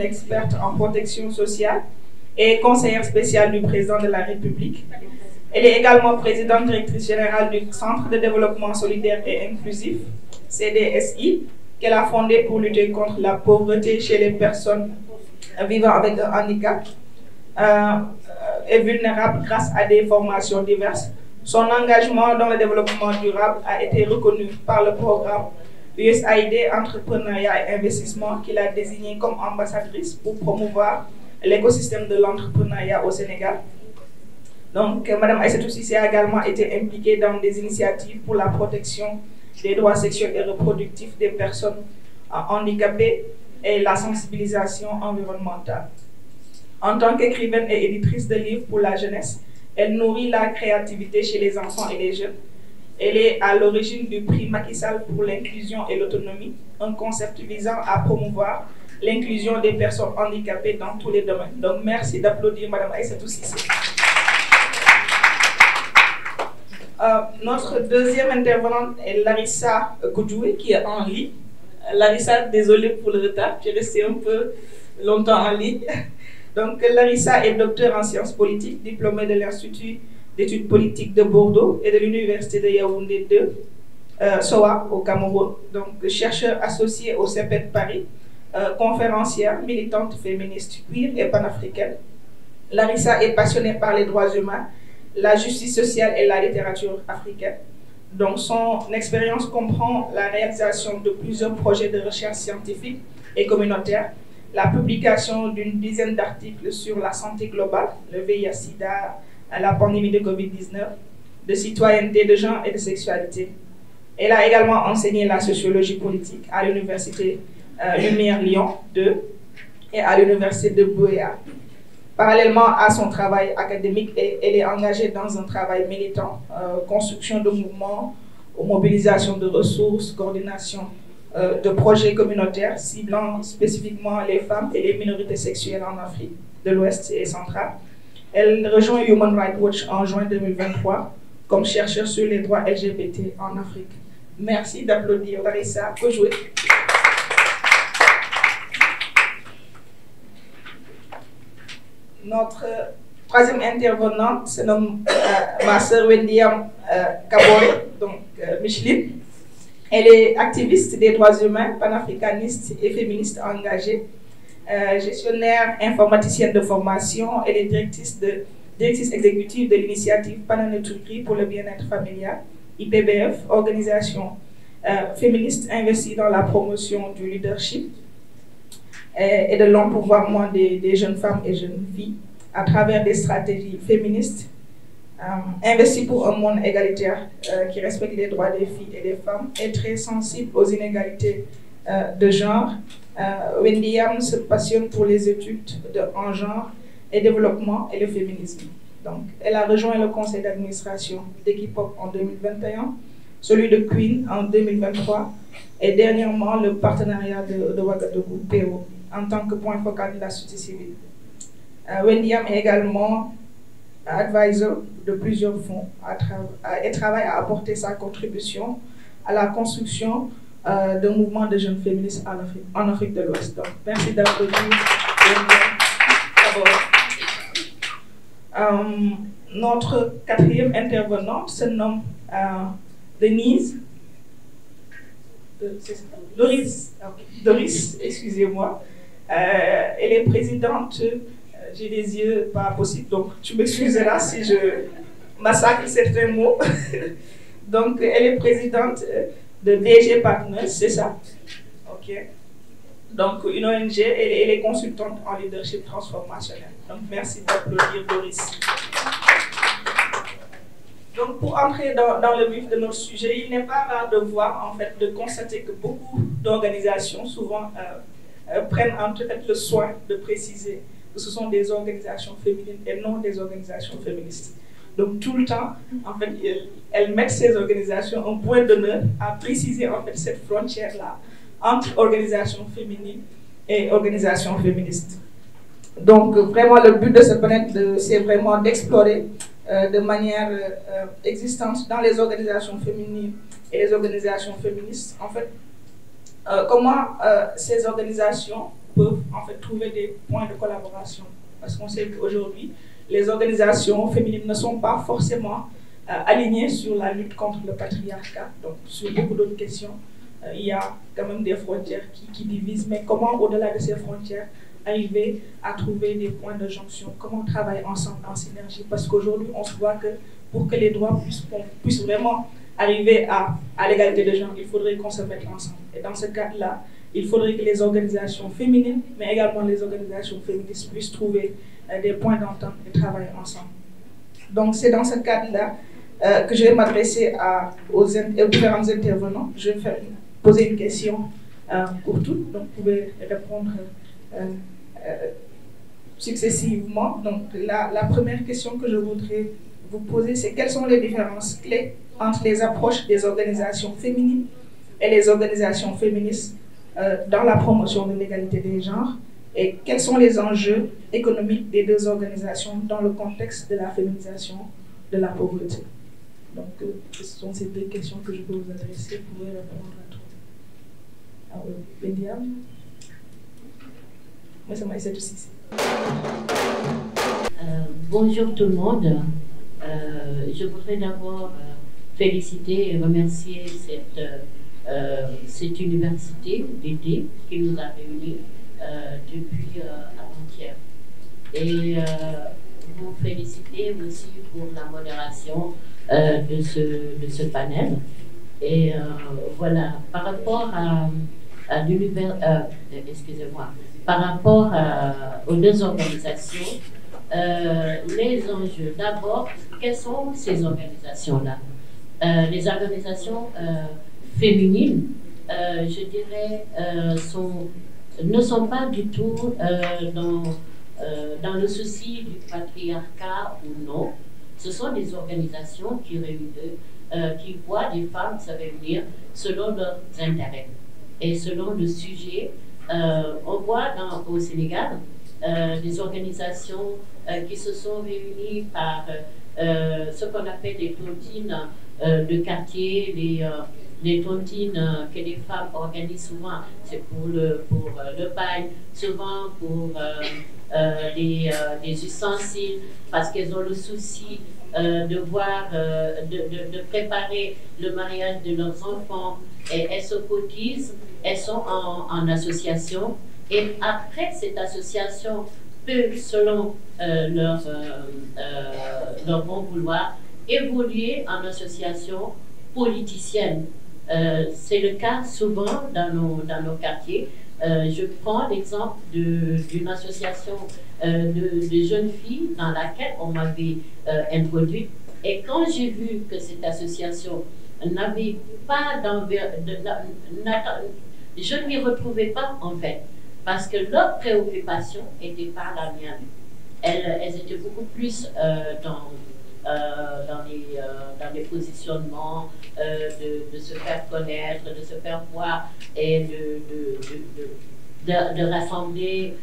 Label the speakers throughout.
Speaker 1: experte en protection sociale et conseillère spéciale du président de la République. Elle est également présidente directrice générale du Centre de développement solidaire et inclusif, CDSI, qu'elle a fondé pour lutter contre la pauvreté chez les personnes vivant avec un handicap et vulnérables grâce à des formations diverses. Son engagement dans le développement durable a été reconnu par le programme USAID Entrepreneuriat et Investissement qu'il a désigné comme ambassadrice pour promouvoir l'écosystème de l'entrepreneuriat au Sénégal. Donc, Mme Aïssatou Cissé a également été impliquée dans des initiatives pour la protection des droits sexuels et reproductifs des personnes handicapées et la sensibilisation environnementale. En tant qu'écrivaine et éditrice de livres pour la jeunesse, elle nourrit la créativité chez les enfants et les jeunes. Elle est à l'origine du prix Macky Sall pour l'inclusion et l'autonomie, un concept visant à promouvoir l'inclusion des personnes handicapées dans tous les domaines. Donc, merci d'applaudir Mme Aïssatou Cissé. Notre deuxième intervenante est Larissa Koudjoué, qui est en ligne. Larissa, désolée pour le retard, tu es restée un peu longtemps en ligne. Donc, Larissa est docteur en sciences politiques, diplômée de l'Institut d'études politiques de Bordeaux et de l'Université de Yaoundé 2, SOA, au Cameroun. Donc, chercheur associé au CEPED Paris, conférencière, militante féministe queer et panafricaine. Larissa est passionnée par les droits humains, la justice sociale et la littérature africaine. Donc, son expérience comprend la réalisation de plusieurs projets de recherche scientifique et communautaire, la publication d'une dizaine d'articles sur la santé globale, le VIH-Sida, la pandémie de Covid-19, de citoyenneté, de genre et de sexualité. Elle a également enseigné la sociologie politique à l'université Lumière Lyon 2 et à l'université de Bouéa. Parallèlement à son travail académique, elle est engagée dans un travail militant, construction de mouvements, mobilisation de ressources, coordination de projets communautaires ciblant spécifiquement les femmes et les minorités sexuelles en Afrique de l'Ouest et centrale. Elle rejoint Human Rights Watch en juin 2023 comme chercheur sur les droits LGBT en Afrique. Merci d'applaudir Larissa Koudjoué. Notre troisième intervenante se nomme ma sœur Wendiam Kaboy, donc Micheline. Elle est activiste des droits humains, panafricaniste et féministe engagée, gestionnaire informaticienne de formation. Elle est directrice exécutive de l'initiative Pananetugri pour le bien-être familial, IPBF, organisation féministe investie dans la promotion du leadership et de l'empouvoirment des jeunes femmes et jeunes filles à travers des stratégies féministes investies pour un monde égalitaire qui respecte les droits des filles et des femmes et très sensible aux inégalités de genre. Wendiam se passionne pour les études en genre et développement et le féminisme. Donc, elle a rejoint le conseil d'administration d'Equipop en 2021, celui de Queen en 2023 et dernièrement le partenariat de Ouagadougou, PO, en tant que point focal de la société civile. Wendiam est également advisor de plusieurs fonds et travaille à apporter sa contribution à la construction d'un mouvement de jeunes féministes en Afrique de l'Ouest. Donc, merci d'applaudir. Notre quatrième intervenante se nomme Denise. Doris, excusez-moi. Elle est présidente, j'ai des yeux pas possibles, donc tu m'excuseras si je massacre certains mots. Donc, elle est présidente de DG Partners, c'est ça? Ok. Donc, une ONG, elle est consultante en leadership transformationnel. Donc, merci d'applaudir Doris. Donc, pour entrer dans le vif de notre sujet, il n'est pas rare de voir, en fait, de constater que beaucoup d'organisations, souvent, prennent en fait le soin de préciser que ce sont des organisations féminines et non des organisations féministes. Donc, tout le temps, en fait, elles mettent ces organisations un point d'honneur à préciser, en fait, cette frontière-là entre organisations féminines et organisations féministes. Donc, vraiment, le but de ce panel, c'est vraiment d'explorer de manière existante dans les organisations féminines et les organisations féministes, en fait, comment ces organisations peuvent en fait trouver des points de collaboration. Parce qu'on sait qu'aujourd'hui, les organisations féminines ne sont pas forcément alignées sur la lutte contre le patriarcat. Donc, sur beaucoup d'autres questions, il y a quand même des frontières qui divisent. Mais comment, au-delà de ces frontières, arriver à trouver des points de jonction? Comment travailler ensemble en synergie? Parce qu'aujourd'hui, on se voit que pour que les droits puissent vraiment arriver à l'égalité des genres, il faudrait qu'on se mette ensemble. Et dans ce cadre-là, il faudrait que les organisations féminines, mais également les organisations féministes, puissent trouver des points d'entente et travailler ensemble. Donc c'est dans ce cadre-là que je vais m'adresser aux différents intervenants. Je vais poser une question pour toutes, donc vous pouvez répondre successivement. Donc la première question que je voudrais vous poser, c'est quelles sont les différences clés entre les approches des organisations féminines et les organisations féministes dans la promotion de l'égalité des genres, et quels sont les enjeux économiques des deux organisations dans le contexte de la féminisation de la pauvreté. Donc, ce sont ces deux questions que je peux vous adresser. Vous pouvez répondre à tout. Bédiam. Moi, c'est Maïssatou Cissé.
Speaker 2: Bonjour tout le monde. Je voudrais d'abord féliciter et remercier cette université d'été qui nous a réunis depuis avant-hier. Et vous féliciter aussi pour la modération de ce panel. Et voilà, par rapport à l'univers, excusez-moi, par rapport aux deux organisations, les enjeux. D'abord, quelles sont ces organisations-là? Les organisations féminines, je dirais, ne sont pas du tout dans le souci du patriarcat ou non. Ce sont des organisations qui voient des femmes se réunir selon leurs intérêts et selon le sujet. On voit au Sénégal des organisations qui se sont réunies par ce qu'on appelle les tontines de quartier, les tontines que les femmes organisent souvent, c'est pour le bail, souvent pour les ustensiles, parce qu'elles ont le souci de préparer le mariage de leurs enfants, et elles se cotisent, elles sont en association, et après cette association peut, selon leur bon vouloir, évoluer en association politicienne. C'est le cas souvent dans nos quartiers. Je prends l'exemple d'une association de jeunes filles dans laquelle on m'avait introduite. Et quand j'ai vu que cette association n'avait pas je ne m'y retrouvais pas en fait, parce que leur préoccupation n'était pas la mienne. Elles étaient beaucoup plus dans les positionnements, de se faire connaître, de se faire voir et de rassembler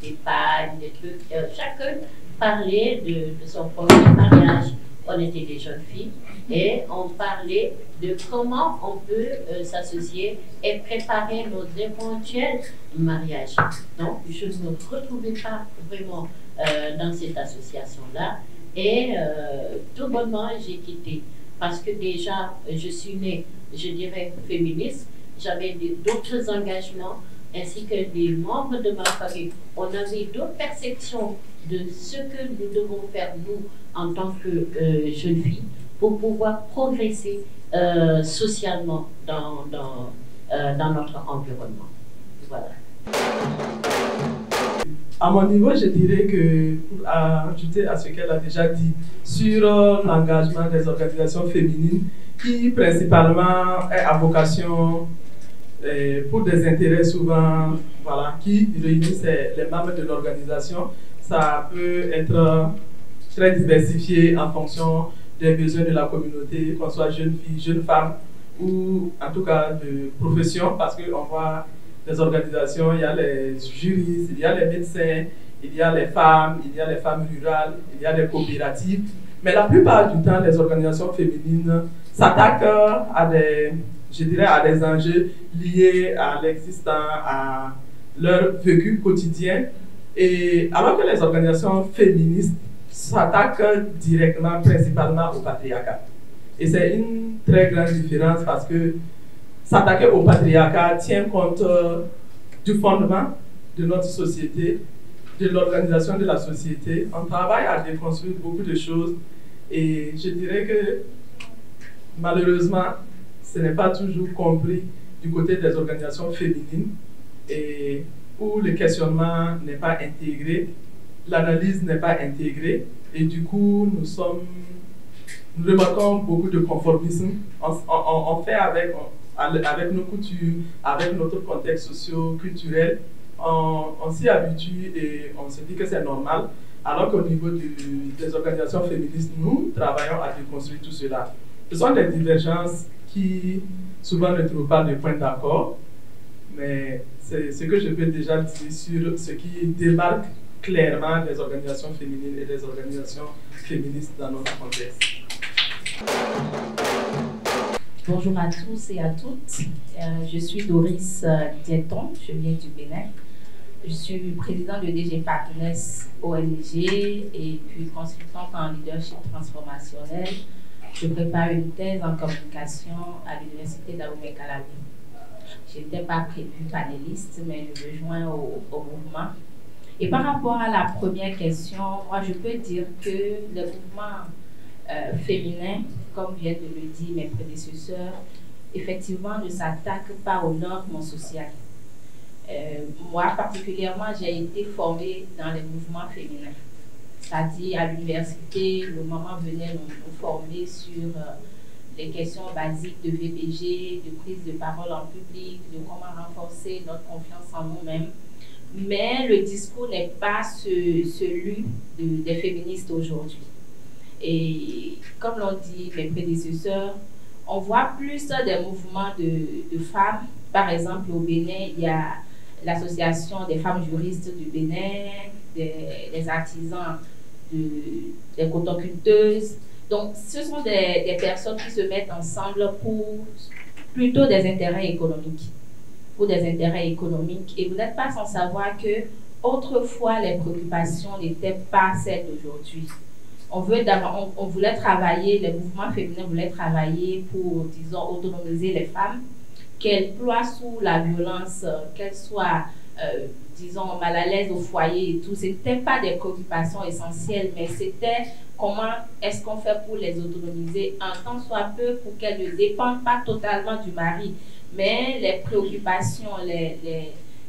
Speaker 2: des pagnes, des trucs. Chacun parlait de son premier mariage. On était des jeunes filles et on parlait de comment on peut s'associer et préparer nos éventuels mariages. Donc, je ne me retrouvais pas vraiment dans cette association-là. Et tout bonnement, j'ai quitté. Parce que déjà, je suis née, je dirais, féministe. J'avais d'autres engagements, ainsi que les membres de ma famille. On avait d'autres perceptions de ce que nous devons faire, nous, en tant que jeunes filles, pour pouvoir progresser socialement dans notre environnement. Voilà.
Speaker 3: À mon niveau, je dirais que, pour ajouter à ce qu'elle a déjà dit sur l'engagement des organisations féminines, qui principalement est à vocation pour des intérêts souvent, voilà, qui réunissent les membres de l'organisation, ça peut être très diversifié en fonction des besoins de la communauté, qu'on soit jeune fille, jeune femme, ou en tout cas de profession, parce qu'on voit les organisations, il y a les juristes, il y a les médecins, il y a les femmes rurales, il y a les coopératives. Mais la plupart du temps, les organisations féminines s'attaquent à des enjeux liés à l'existant, à leur vécu quotidien, et alors que les organisations féministes s'attaquent directement, principalement au patriarcat. Et c'est une très grande différence parce que s'attaquer au patriarcat tient compte du fondement de notre société, de l'organisation de la société. On travaille à déconstruire beaucoup de choses et je dirais que malheureusement, ce n'est pas toujours compris du côté des organisations féminines et où le questionnement n'est pas intégré, l'analyse n'est pas intégrée et du coup, nous remarquons beaucoup de conformisme. On fait avec nos coutumes, avec notre contexte socio-culturel, on s'y habitue et on se dit que c'est normal, alors qu'au niveau des organisations féministes, nous travaillons à déconstruire tout cela. Ce sont des divergences qui souvent ne trouvent pas de point d'accord, mais c'est ce que je peux déjà dire sur ce qui démarque clairement les organisations féminines et les organisations féministes dans notre contexte.
Speaker 4: Bonjour à tous et à toutes. Je suis Doris Dieton, je viens du Bénin. Je suis présidente de DG Partners ONG et puis consultante en leadership transformationnel. Je prépare une thèse en communication à l'université d'Abomey-Calavi. Je n'étais pas prévue panéliste, mais je me joins au mouvement. Et par rapport à la première question, moi je peux dire que le mouvement féminin, comme viennent de le dire mes prédécesseurs, effectivement ne s'attaque pas aux normes sociales. Moi particulièrement, j'ai été formée dans les mouvements féminins. C'est-à-dire à l'université, le moment venait nous former sur les questions basiques de VBG, de prise de parole en public, de comment renforcer notre confiance en nous-mêmes. Mais le discours n'est pas celui des féministes aujourd'hui. Et comme l'ont dit mes prédécesseurs, on voit plus des mouvements de femmes. Par exemple, au Bénin, il y a l'association des femmes juristes du Bénin, des artisans, des cotoculteuses. Donc, ce sont des personnes qui se mettent ensemble pour plutôt des intérêts économiques. Pour des intérêts économiques. Et vous n'êtes pas sans savoir que autrefois, les préoccupations n'étaient pas celles d'aujourd'hui. On voulait travailler, les mouvements féminins voulaient travailler pour, disons, autonomiser les femmes, qu'elles ploient sous la violence, qu'elles soient, disons, mal à l'aise au foyer et tout. Ce n'était pas des préoccupations essentielles, mais c'était comment est-ce qu'on fait pour les autonomiser en tant soit peu pour qu'elles ne dépendent pas totalement du mari. Mais les préoccupations,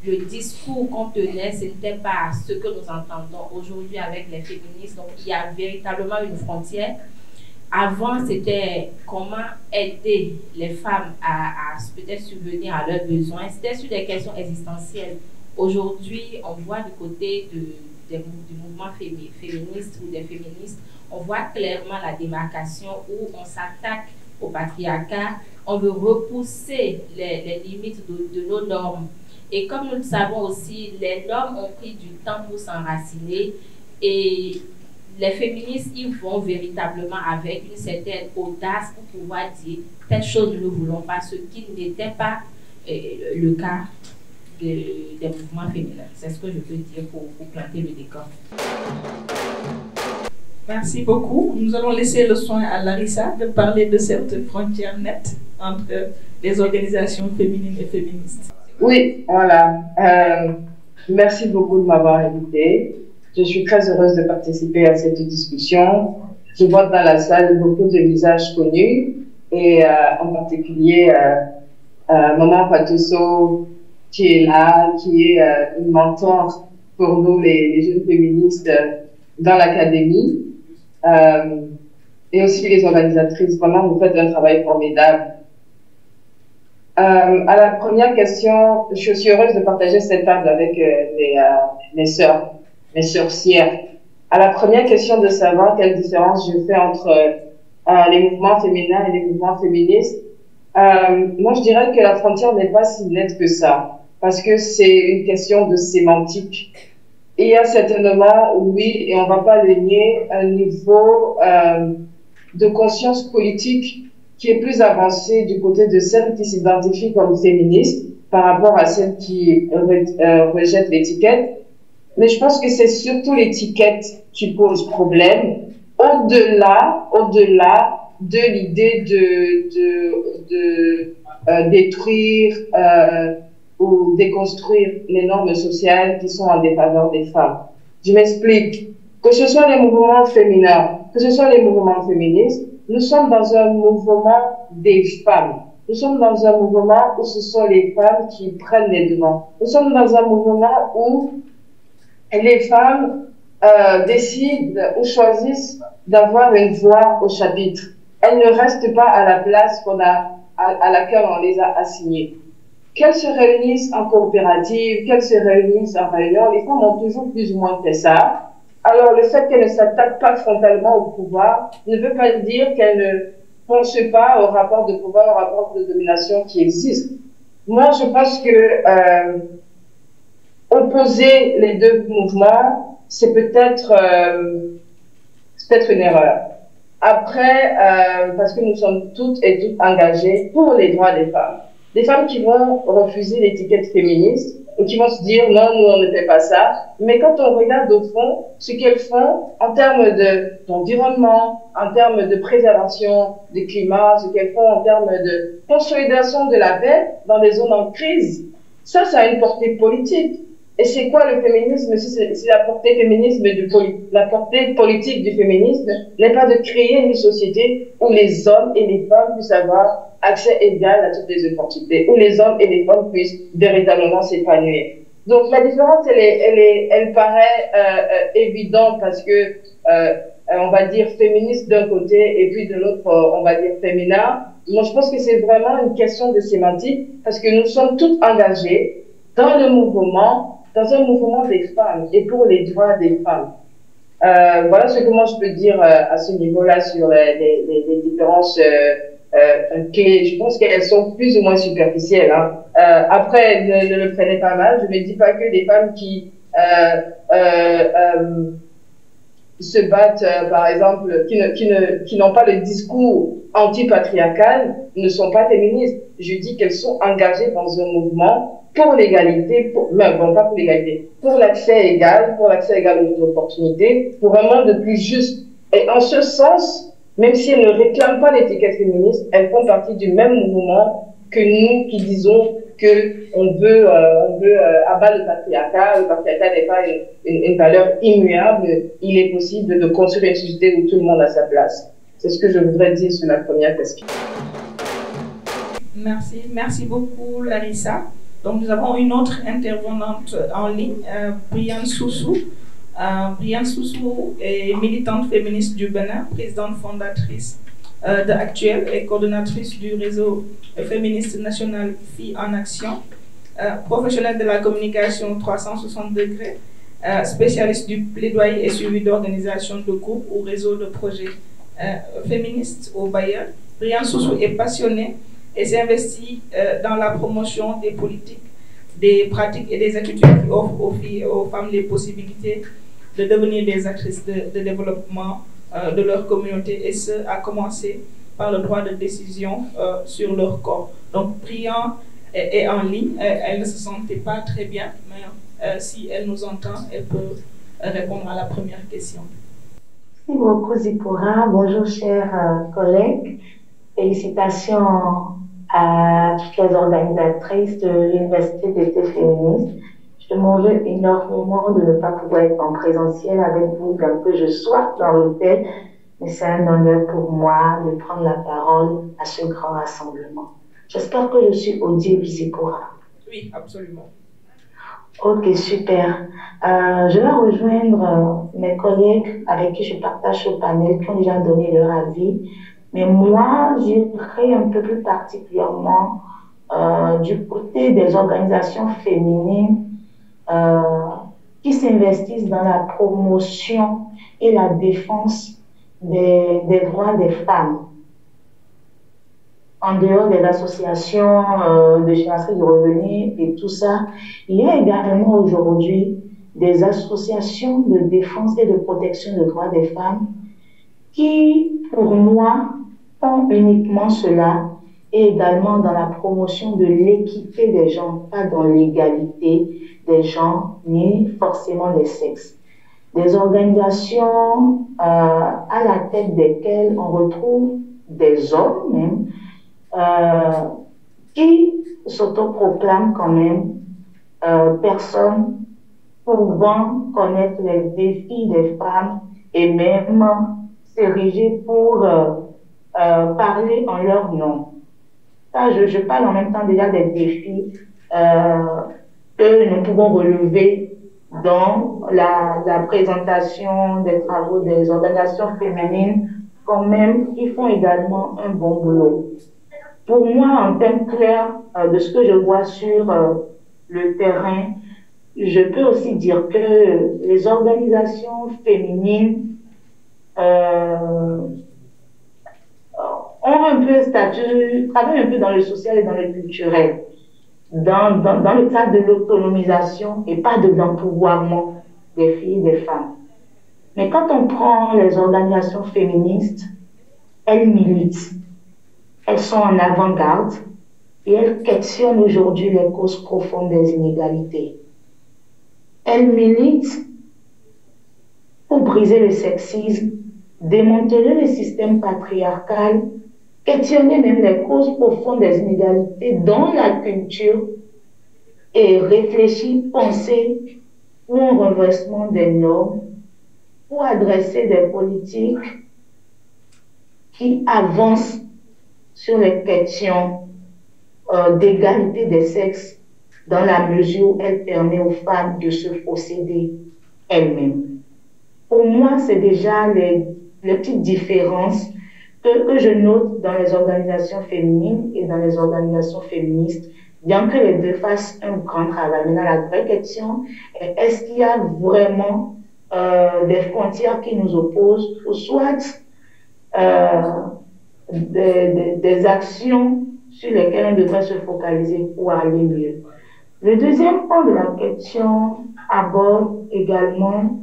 Speaker 4: le discours qu'on tenait, ce n'était pas ce que nous entendons aujourd'hui avec les féministes. Donc, il y a véritablement une frontière. Avant, c'était comment aider les femmes à peut-être subvenir à leurs besoins. C'était sur des questions existentielles. Aujourd'hui, on voit du côté du mouvement féministe ou des féministes, on voit clairement la démarcation où on s'attaque au patriarcat, on veut repousser les limites de nos normes. Et comme nous le savons aussi, les normes ont pris du temps pour s'enraciner et les féministes, ils vont véritablement avec une certaine audace pour pouvoir dire telle chose nous ne voulons pas, ce qui n'était pas le cas des mouvements féminins. C'est ce que je peux dire pour planter le décor.
Speaker 1: Merci beaucoup. Nous allons laisser le soin à Larissa de parler de cette frontière nette entre les organisations féminines et féministes.
Speaker 5: Oui, voilà. Merci beaucoup de m'avoir invitée. Je suis très heureuse de participer à cette discussion. Je vois dans la salle beaucoup de visages connus et en particulier Maman Fatousso qui est là, qui est une mentor pour nous les jeunes féministes dans l'académie et aussi les organisatrices. Vraiment, vous faites un travail formidable. À la première question, je suis heureuse de partager cette table avec mes sœurs-cières. À la première question de savoir quelle différence je fais entre les mouvements féminins et les mouvements féministes, moi je dirais que la frontière n'est pas si nette que ça, parce que c'est une question de sémantique. Et il y a certainement, oui, et on ne va pas le nier, un niveau de conscience politique qui est plus avancé du côté de celles qui s'identifient comme féministes par rapport à celles qui rejettent l'étiquette. Mais je pense que c'est surtout l'étiquette qui pose problème, au-delà de l'idée de détruire ou déconstruire les normes sociales qui sont en défaveur des femmes. Je m'explique. Que ce soit les mouvements féminins, que ce soit les mouvements féministes, nous sommes dans un mouvement des femmes. Nous sommes dans un mouvement où ce sont les femmes qui prennent les devants. Nous sommes dans un mouvement où les femmes décident ou choisissent d'avoir une voix au chapitre. Elles ne restent pas à la place à laquelle on les a assignées. Qu'elles se réunissent en coopérative, qu'elles se réunissent en réunion, les femmes ont toujours plus ou moins fait ça. Alors, le fait qu'elles ne s'attaquent pas frontalement au pouvoir ne veut pas dire qu'elles ne pensent pas au rapport de pouvoir, au rapport de domination qui existe. Moi, je pense que opposer les deux mouvements, c'est peut-être une erreur. Après, parce que nous sommes toutes et tous engagées pour les droits des femmes. Des femmes qui vont refuser l'étiquette féministe et qui vont se dire non, nous on ne fait pas ça. Mais quand on regarde au fond ce qu'elles font en termes d'environnement, en termes de préservation du climat, ce qu'elles font en termes de consolidation de la paix dans des zones en crise, ça a une portée politique. Et c'est quoi le féminisme? C'est la portée féminisme la portée politique du féminisme n'est pas de créer une société où les hommes et les femmes puissent avoir accès égal à toutes les opportunités, où les hommes et les femmes puissent véritablement s'épanouir. Donc la différence, elle paraît évidente parce que on va dire féministe d'un côté et puis de l'autre on va dire féminin. Moi je pense que c'est vraiment une question de sémantique parce que nous sommes toutes engagées dans un mouvement des femmes et pour les droits des femmes. Voilà ce que moi je peux dire à ce niveau-là sur les différences clés. Je pense qu'elles sont plus ou moins superficielles. Hein. Après, ne le prenez pas mal. Je ne dis pas que des femmes qui se battent, par exemple, qui n'ont pas le discours anti-patriarcal, ne sont pas féministes. Je dis qu'elles sont engagées dans un mouvement pour l'égalité, pas pour l'égalité, pour l'accès égal aux opportunités, pour un monde plus juste. Et en ce sens, même si elles ne réclament pas l'étiquette féministe, elles font partie du même mouvement que nous qui disons qu'on veut abattre le patriarcat. Le patriarcat n'est pas une valeur immuable. Il est possible de construire une société où tout le monde a sa place. C'est ce que je voudrais dire sur la première question.
Speaker 1: Merci beaucoup Larissa. Donc nous avons une autre intervenante en ligne, Briane Soussou. Briane Soussou est militante féministe du Bénin, présidente fondatrice de Actuel et coordonnatrice du réseau féministe national Filles en Action, professionnelle de la communication 360 degrés, spécialiste du plaidoyer et suivi d'organisation de groupes ou réseaux de projets féministes au Bayer. Briane Soussou est passionnée et s'est investie dans la promotion des politiques, des pratiques et des attitudes qui offrent aux filles et aux femmes les possibilités de devenir des actrices de développement de leur communauté, et ce, à commencer par le droit de décision sur leur corps. Donc, Briane est en ligne, elle ne se sentait pas très bien, mais si elle nous entend, elle peut répondre à la première question.
Speaker 6: Merci beaucoup, Zipporah. Bonjour, chers collègues. Félicitations à toutes les organisatrices de l'Université d'été féministe. Je m'en veux énormément de ne pas pouvoir être en présentiel avec vous, bien que je sois dans l'hôtel, mais c'est un honneur pour moi de prendre la parole à ce grand rassemblement. J'espère que je suis audible, Zipporah.
Speaker 1: Oui, absolument.
Speaker 6: Ok, super. Je vais rejoindre mes collègues avec qui je partage ce panel qui ont déjà donné leur avis. Mais moi, j'irai un peu plus particulièrement du côté des organisations féminines qui s'investissent dans la promotion et la défense des droits des femmes. En dehors des associations de génération du revenu et tout ça, il y a également aujourd'hui des associations de défense et de protection des droits des femmes qui, pour moi, font uniquement cela et également dans la promotion de l'équité des genres, pas dans l'égalité des genres, ni forcément des sexes. Des organisations à la tête desquelles on retrouve des hommes même, qui s'autoproclament quand même personnes pouvant connaître les défis des femmes et même s'ériger pour parler en leur nom. Ça, je parle en même temps déjà des défis que nous pouvons relever dans la présentation des travaux des organisations féminines, quand même, qui font également un bon boulot. Pour moi, en termes clairs de ce que je vois sur le terrain, je peux aussi dire que les organisations féminines ont un peu un statut, travaillent un peu dans le social et dans le culturel, dans le cadre de l'autonomisation et pas de l'empouvoirment des filles et des femmes. Mais quand on prend les organisations féministes, elles militent, elles sont en avant-garde et elles questionnent aujourd'hui les causes profondes des inégalités. Elles militent pour briser le sexisme, démanteler le système patriarcal, questionner même les causes profondes des inégalités dans la culture et réfléchir, penser pour un renversement des normes, pour adresser des politiques qui avancent sur les questions d'égalité des sexes dans la mesure où elle permet aux femmes de se posséder elles-mêmes. Pour moi, c'est déjà les petites différences que je note dans les organisations féminines et dans les organisations féministes, bien que les deux fassent un grand travail. Maintenant, la vraie question est, est-ce qu'il y a vraiment des frontières qui nous opposent, ou soit des actions sur lesquelles on devrait se focaliser pour aller mieux. Le deuxième point de la question aborde également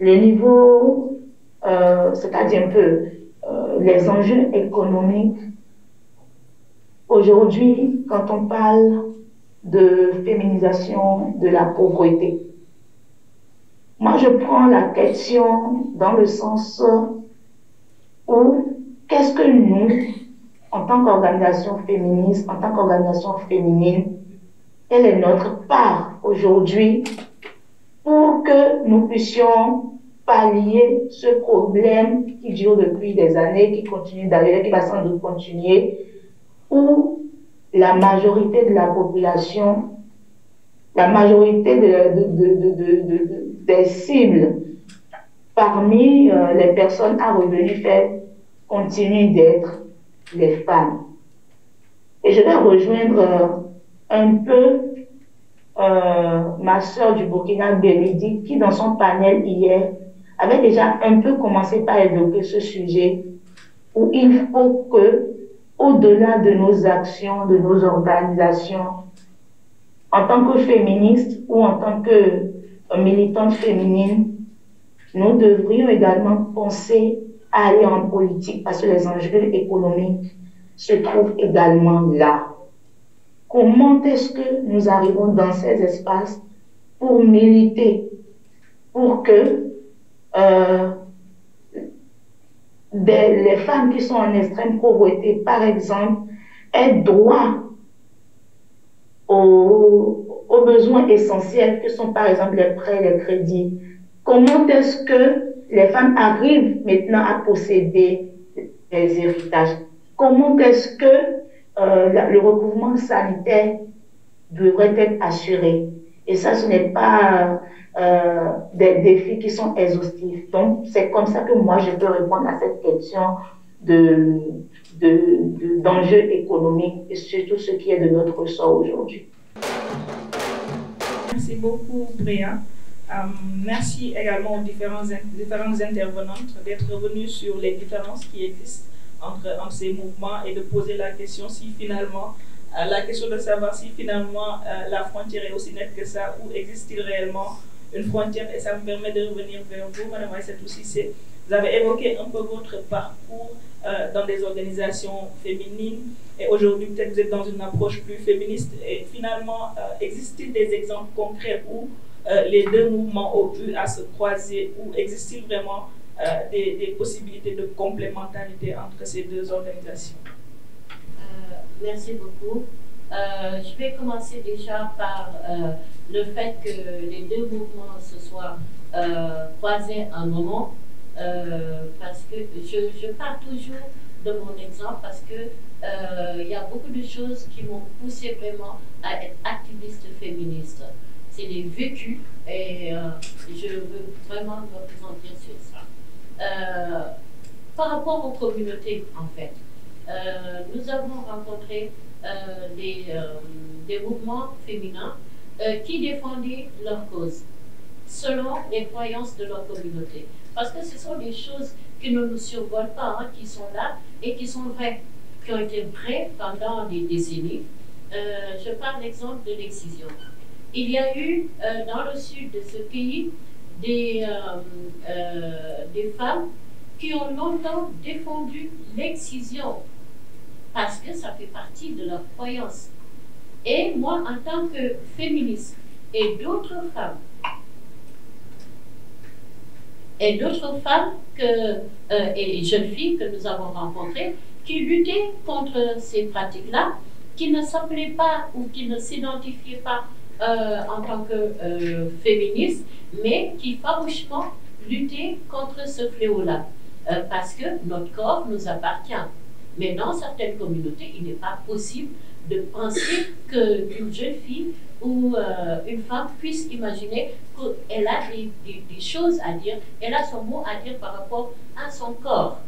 Speaker 6: le niveau, c'est-à-dire un peu les enjeux économiques. Aujourd'hui, quand on parle de féminisation de la pauvreté, moi je prends la question dans le sens où qu'est-ce que nous, en tant qu'organisation féministe, en tant qu'organisation féminine, quelle est notre part aujourd'hui pour que nous puissions pallier ce problème qui dure depuis des années, qui continue d'ailleurs, qui va sans doute continuer, où la majorité de la population, la majorité des cibles parmi les personnes à revenus faibles continuent d'être les femmes. Et je vais rejoindre un peu ma sœur du Burkina, Bénédicte, qui dans son panel hier avait déjà un peu commencé par évoquer ce sujet où il faut que, au-delà de nos actions, de nos organisations, en tant que féministes ou en tant que militantes féminines, nous devrions également penser à aller en politique parce que les enjeux économiques se trouvent également là. Comment est-ce que nous arrivons dans ces espaces pour militer, pour que les femmes qui sont en extrême pauvreté, par exemple, aient droit aux besoins essentiels que sont par exemple les prêts, les crédits. Comment est-ce que les femmes arrivent maintenant à posséder des héritages? Comment est-ce que le recouvrement sanitaire devrait être assuré? Et ça, ce n'est pas des défis qui sont exhaustifs. Donc, c'est comme ça que moi, je peux répondre à cette question d'enjeux économiques et surtout ce qui est de notre ressort aujourd'hui.
Speaker 1: Merci beaucoup, Bréa. Merci également aux différentes intervenantes d'être revenues sur les différences qui existent entre ces mouvements et de poser la question si finalement, la question de savoir si finalement la frontière est aussi nette que ça ou existe-t-il réellement une frontière. Et ça me permet de revenir vers vous, Madame Aïssatou Cissé. Vous avez évoqué un peu votre parcours dans des organisations féminines. Et aujourd'hui, peut-être vous êtes dans une approche plus féministe. Et finalement, existe-t-il des exemples concrets où les deux mouvements ont eu à se croiser, ou existe-t-il vraiment des possibilités de complémentarité entre ces deux organisations?
Speaker 2: Merci beaucoup. Je vais commencer déjà par le fait que les deux mouvements se soient croisés un moment, parce que je pars toujours de mon exemple, parce que il y a beaucoup de choses qui m'ont poussé vraiment à être activiste féministe. C'est des vécus, et je veux vraiment me présenter sur ça. Par rapport aux communautés, en fait, nous avons rencontré des mouvements féminins qui défendaient leur cause selon les croyances de leur communauté. Parce que ce sont des choses qui ne nous survolent pas, hein, qui sont là et qui sont vraies, qui ont été vraies pendant des décennies. Je parle l'exemple de l'excision. Il y a eu dans le sud de ce pays des femmes qui ont longtemps défendu l'excision parce que ça fait partie de leur croyance. Et moi, en tant que féministe, et d'autres femmes et jeunes filles que nous avons rencontrées, qui luttaient contre ces pratiques-là, qui ne s'appelaient pas ou qui ne s'identifiaient pas en tant que féministes, mais qui farouchement luttaient contre ce fléau-là, parce que notre corps nous appartient. Mais dans certaines communautés, il n'est pas possible de penser qu'une jeune fille ou une femme puisse imaginer qu'elle a des choses à dire, elle a son mot à dire par rapport à son corps.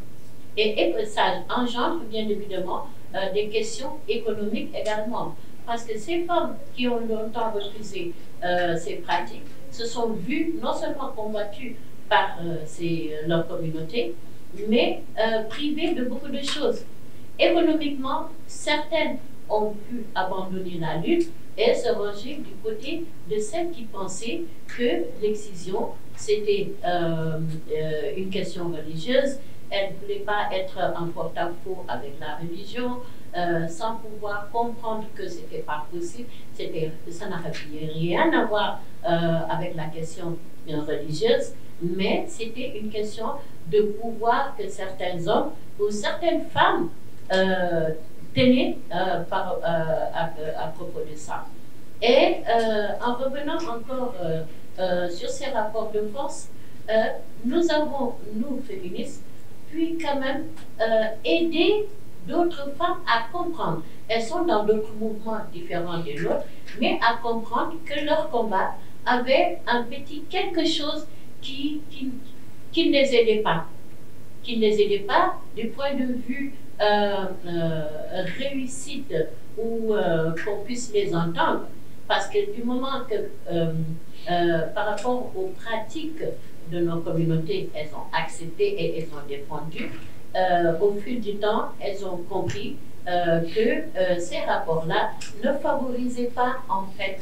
Speaker 2: Et ça engendre bien évidemment des questions économiques également. Parce que ces femmes qui ont longtemps refusé ces pratiques se sont vues non seulement combattues par leur communauté, mais privées de beaucoup de choses. Économiquement, certaines ont pu abandonner la lutte et se ranger du côté de celles qui pensaient que l'excision, c'était une question religieuse. Elles ne voulaient pas être en porte-à-faux avec la religion, sans pouvoir comprendre que ce n'était pas possible. Ça n'avait rien à voir avec la question religieuse, mais c'était une question de pouvoir que certains hommes ou certaines femmes tenaient à propos de ça. Et en revenant encore sur ces rapports de force, nous avons, nous féministes, puis quand même aider d'autres femmes à comprendre. Elles sont dans d'autres mouvements différents des nôtres, mais à comprendre que leur combat avait un petit quelque chose qui ne les aidait pas. Qui ne les aidait pas du point de vue réussite ou qu'on puisse les entendre. Parce que du moment que, par rapport aux pratiques de nos communautés, elles ont accepté et elles ont défendu, au fil du temps, elles ont compris que ces rapports-là ne favorisaient pas en fait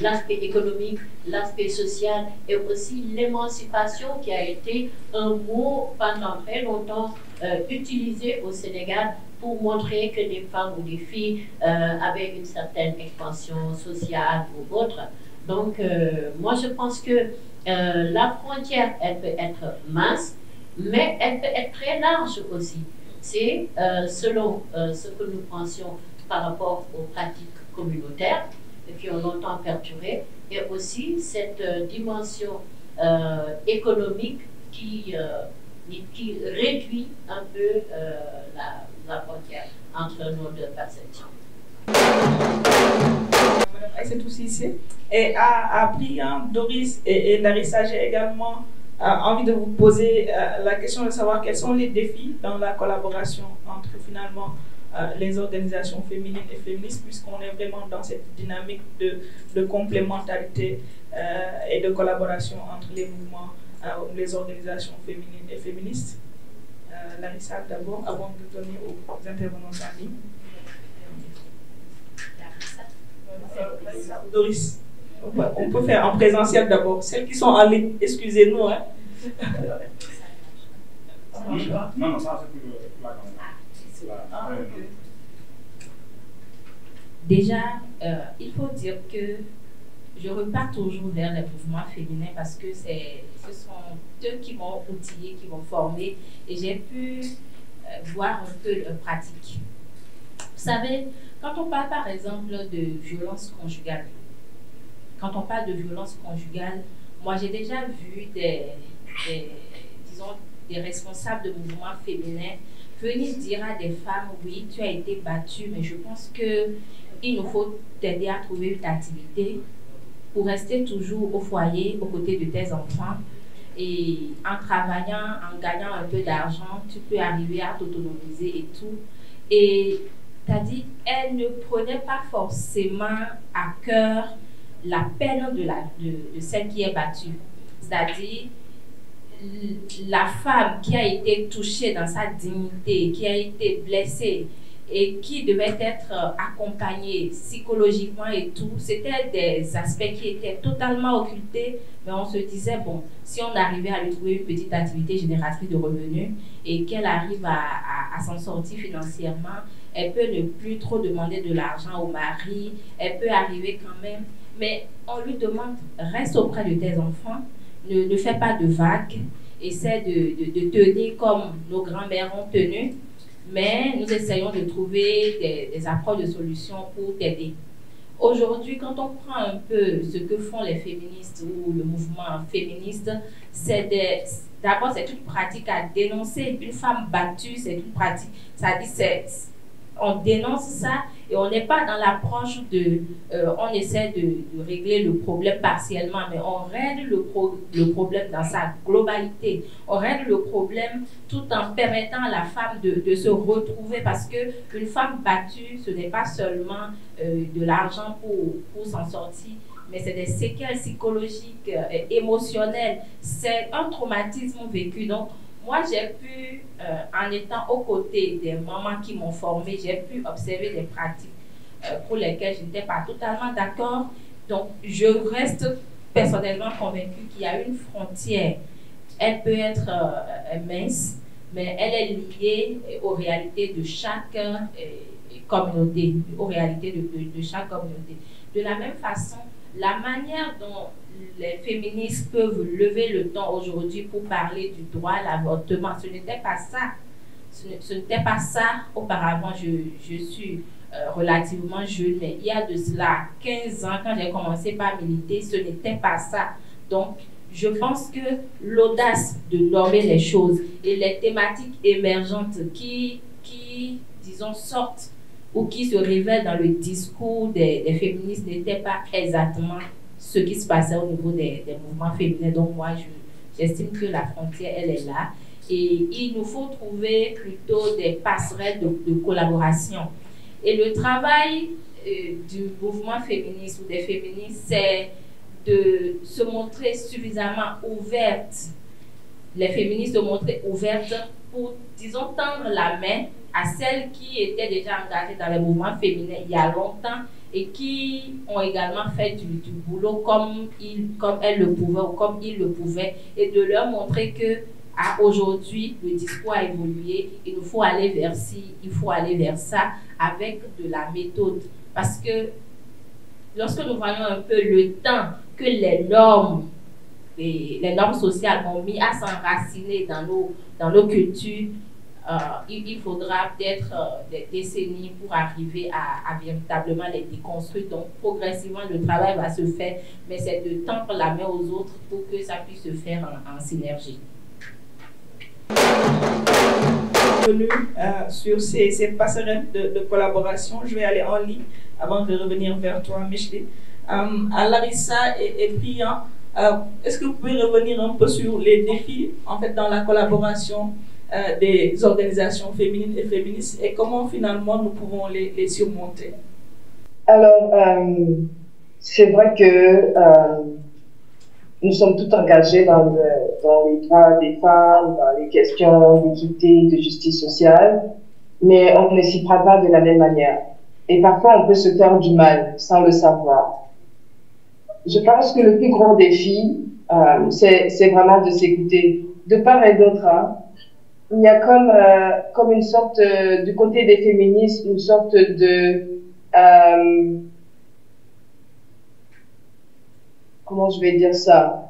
Speaker 2: l'aspect économique, l'aspect social et aussi l'émancipation qui a été un mot pendant très longtemps utilisé au Sénégal pour montrer que les femmes ou les filles avaient une certaine expansion sociale ou autre. Donc, moi, je pense que la frontière, elle peut être mince, mais elle peut être très large aussi. C'est selon ce que nous pensions par rapport aux pratiques communautaires qui ont longtemps perduré, et aussi cette dimension économique qui réduit un peu la frontière entre nos deux perceptions.
Speaker 1: Madame Aïssatou Cissé, et à Brian, Doris et Larissa, j'ai également envie de vous poser la question de savoir quels sont les défis dans la collaboration entre finalement les organisations féminines et féministes, puisqu'on est vraiment dans cette dynamique de complémentarité et de collaboration entre les mouvements, les organisations féminines et féministes. Larissa, d'abord, avant de donner aux intervenants en ligne. Doris. On peut faire en présentiel d'abord. Celles qui sont en ligne, excusez-nous. Hein.
Speaker 7: Non, ça c'est pour la caméra.
Speaker 4: Déjà, il faut dire que je repars toujours vers les mouvements féminins parce que ce sont eux qui m'ont outillé, qui m'ont formé et j'ai pu voir un peu leur pratique. Vous savez, quand on parle par exemple de violence conjugale, moi j'ai déjà vu des responsables de mouvements féminins venir dire à des femmes, oui, tu as été battue, mais je pense qu'il nous faut t'aider à trouver une activité pour rester toujours au foyer, aux côtés de tes enfants. Et en travaillant, en gagnant un peu d'argent, tu peux arriver à t'autonomiser et tout. Et tu as dit, elle ne prenait pas forcément à cœur la peine de celle qui est battue. C'est-à-dire, la femme qui a été touchée dans sa dignité, qui a été blessée et qui devait être accompagnée psychologiquement et tout, c'était des aspects qui étaient totalement occultés, mais on se disait, bon, si on arrivait à lui trouver une petite activité génératrice de revenus et qu'elle arrive à s'en sortir financièrement, elle peut ne plus trop demander de l'argent au mari, elle peut arriver quand même, mais on lui demande, reste auprès de tes enfants, ne fais pas de vagues, essaie de tenir comme nos grands-mères ont tenu, mais nous essayons de trouver des approches de solutions pour t'aider. Aujourd'hui, quand on prend un peu ce que font les féministes ou le mouvement féministe, d'abord c'est une pratique à dénoncer. Une femme battue, c'est une pratique, ça dit on dénonce ça et on n'est pas dans l'approche on essaie de régler le problème partiellement, mais on règle le problème dans sa globalité. On règle le problème tout en permettant à la femme de se retrouver, parce qu'une femme battue, ce n'est pas seulement de l'argent pour s'en sortir, mais c'est des séquelles psychologiques, émotionnelles. C'est un traumatisme vécu. Donc, moi, j'ai pu, en étant aux côtés des mamans qui m'ont formée, j'ai pu observer des pratiques pour lesquelles je n'étais pas totalement d'accord. Donc, je reste personnellement convaincue qu'il y a une frontière. Elle peut être mince, mais elle est liée aux réalités de chaque communauté, aux réalités de chaque communauté. De la même façon, la manière dont les féministes peuvent lever le temps aujourd'hui pour parler du droit à l'avortement, ce n'était pas ça. Ce n'était pas ça auparavant. Je suis relativement jeune, mais il y a de cela 15 ans, quand j'ai commencé par militer, ce n'était pas ça. Donc, je pense que l'audace de nommer les choses et les thématiques émergentes qui disons, sortent ou qui se révèlent dans le discours des féministes n'étaient pas exactement ce qui se passait au niveau des mouvements féminins. Donc moi, j'estime que la frontière, elle est là. Et il nous faut trouver plutôt des passerelles de collaboration. Et le travail du mouvement féministe ou des féministes, c'est de se montrer suffisamment ouverte, les féministes se montrer ouvertes pour, disons, tendre la main à celles qui étaient déjà engagées dans les mouvements féminins il y a longtemps et qui ont également fait du boulot comme elles le pouvaient ou comme ils le pouvaient, et de leur montrer que aujourd'hui le discours a évolué, il nous faut aller vers ci, il faut aller vers ça avec de la méthode, parce que lorsque nous voyons un peu le temps que les normes sociales ont mis à s'enraciner dans nos cultures, il faudra peut-être des décennies pour arriver à véritablement les déconstruire. Donc, progressivement, le travail va se faire, mais c'est de tendre la main aux autres pour que ça puisse se faire en synergie.
Speaker 1: Sur ces passerelles de collaboration, je vais aller en ligne avant de revenir vers toi, Micheline. Larissa et Priyan, est-ce que vous pouvez revenir un peu sur les défis en fait dans la collaboration des organisations féminines et féministes et comment finalement nous pouvons les surmonter?
Speaker 5: Alors, c'est vrai que nous sommes tous engagés dans les droits des femmes, dans les questions d'équité, de justice sociale, mais on ne s'y prend pas de la même manière. Et parfois, on peut se faire du mal sans le savoir. je pense que le plus grand défi, c'est vraiment de s'écouter. De part et d'autre, hein, il y a comme une sorte, du côté des féministes, une sorte de... comment je vais dire ça?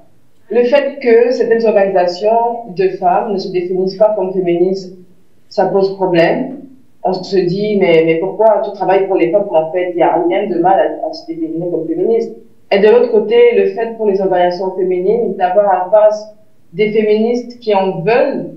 Speaker 5: Le fait que certaines organisations de femmes ne se définissent pas comme féministes, ça pose problème. On se dit, mais pourquoi tu travailles pour les femmes? En fait, il n'y a rien de mal à se définir comme féministe. Et de l'autre côté, le fait pour les organisations féminines d'avoir en face des féministes qui en veulent,